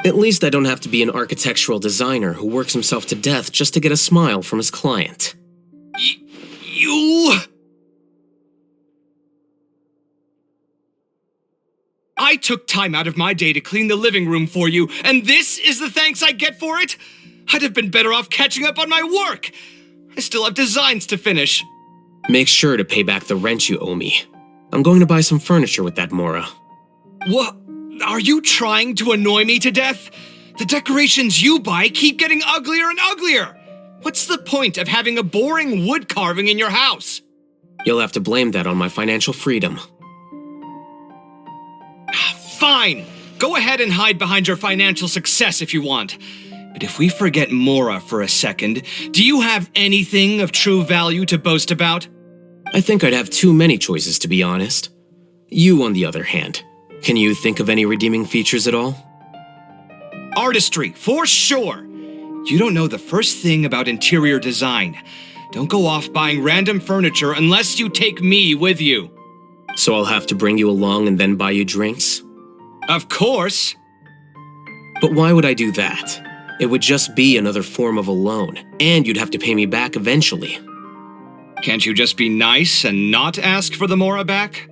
At least I don't have to be an architectural designer who works himself to death just to get a smile from his client. You... I took time out of my day to clean the living room for you, and this is the thanks I get for it? I'd have been better off catching up on my work. I still have designs to finish. Make sure to pay back the rent you owe me. I'm going to buy some furniture with that Mora. What? Are you trying to annoy me to death? The decorations you buy keep getting uglier and uglier. What's the point of having a boring wood carving in your house? You'll have to blame that on my financial freedom. Fine. Go ahead and hide behind your financial success if you want. But if we forget Mora for a second, do you have anything of true value to boast about? I think I'd have too many choices, to be honest. You, on the other hand, can you think of any redeeming features at all? Artistry, for sure. You don't know the first thing about interior design. Don't go off buying random furniture unless you take me with you. So I'll have to bring you along and then buy you drinks? Of course. But why would I do that? It would just be another form of a loan, and you'd have to pay me back eventually. Can't you just be nice and not ask for the Mora back?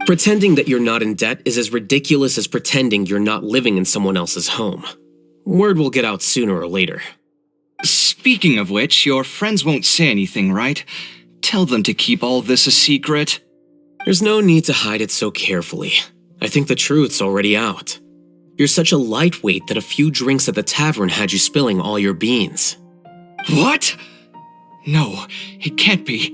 Pretending that you're not in debt is as ridiculous as pretending you're not living in someone else's home. Word will get out sooner or later. Speaking of which, your friends won't say anything, right? Tell them to keep all this a secret. There's no need to hide it so carefully. I think the truth's already out. You're such a lightweight that a few drinks at the tavern had you spilling all your beans. What? No, it can't be.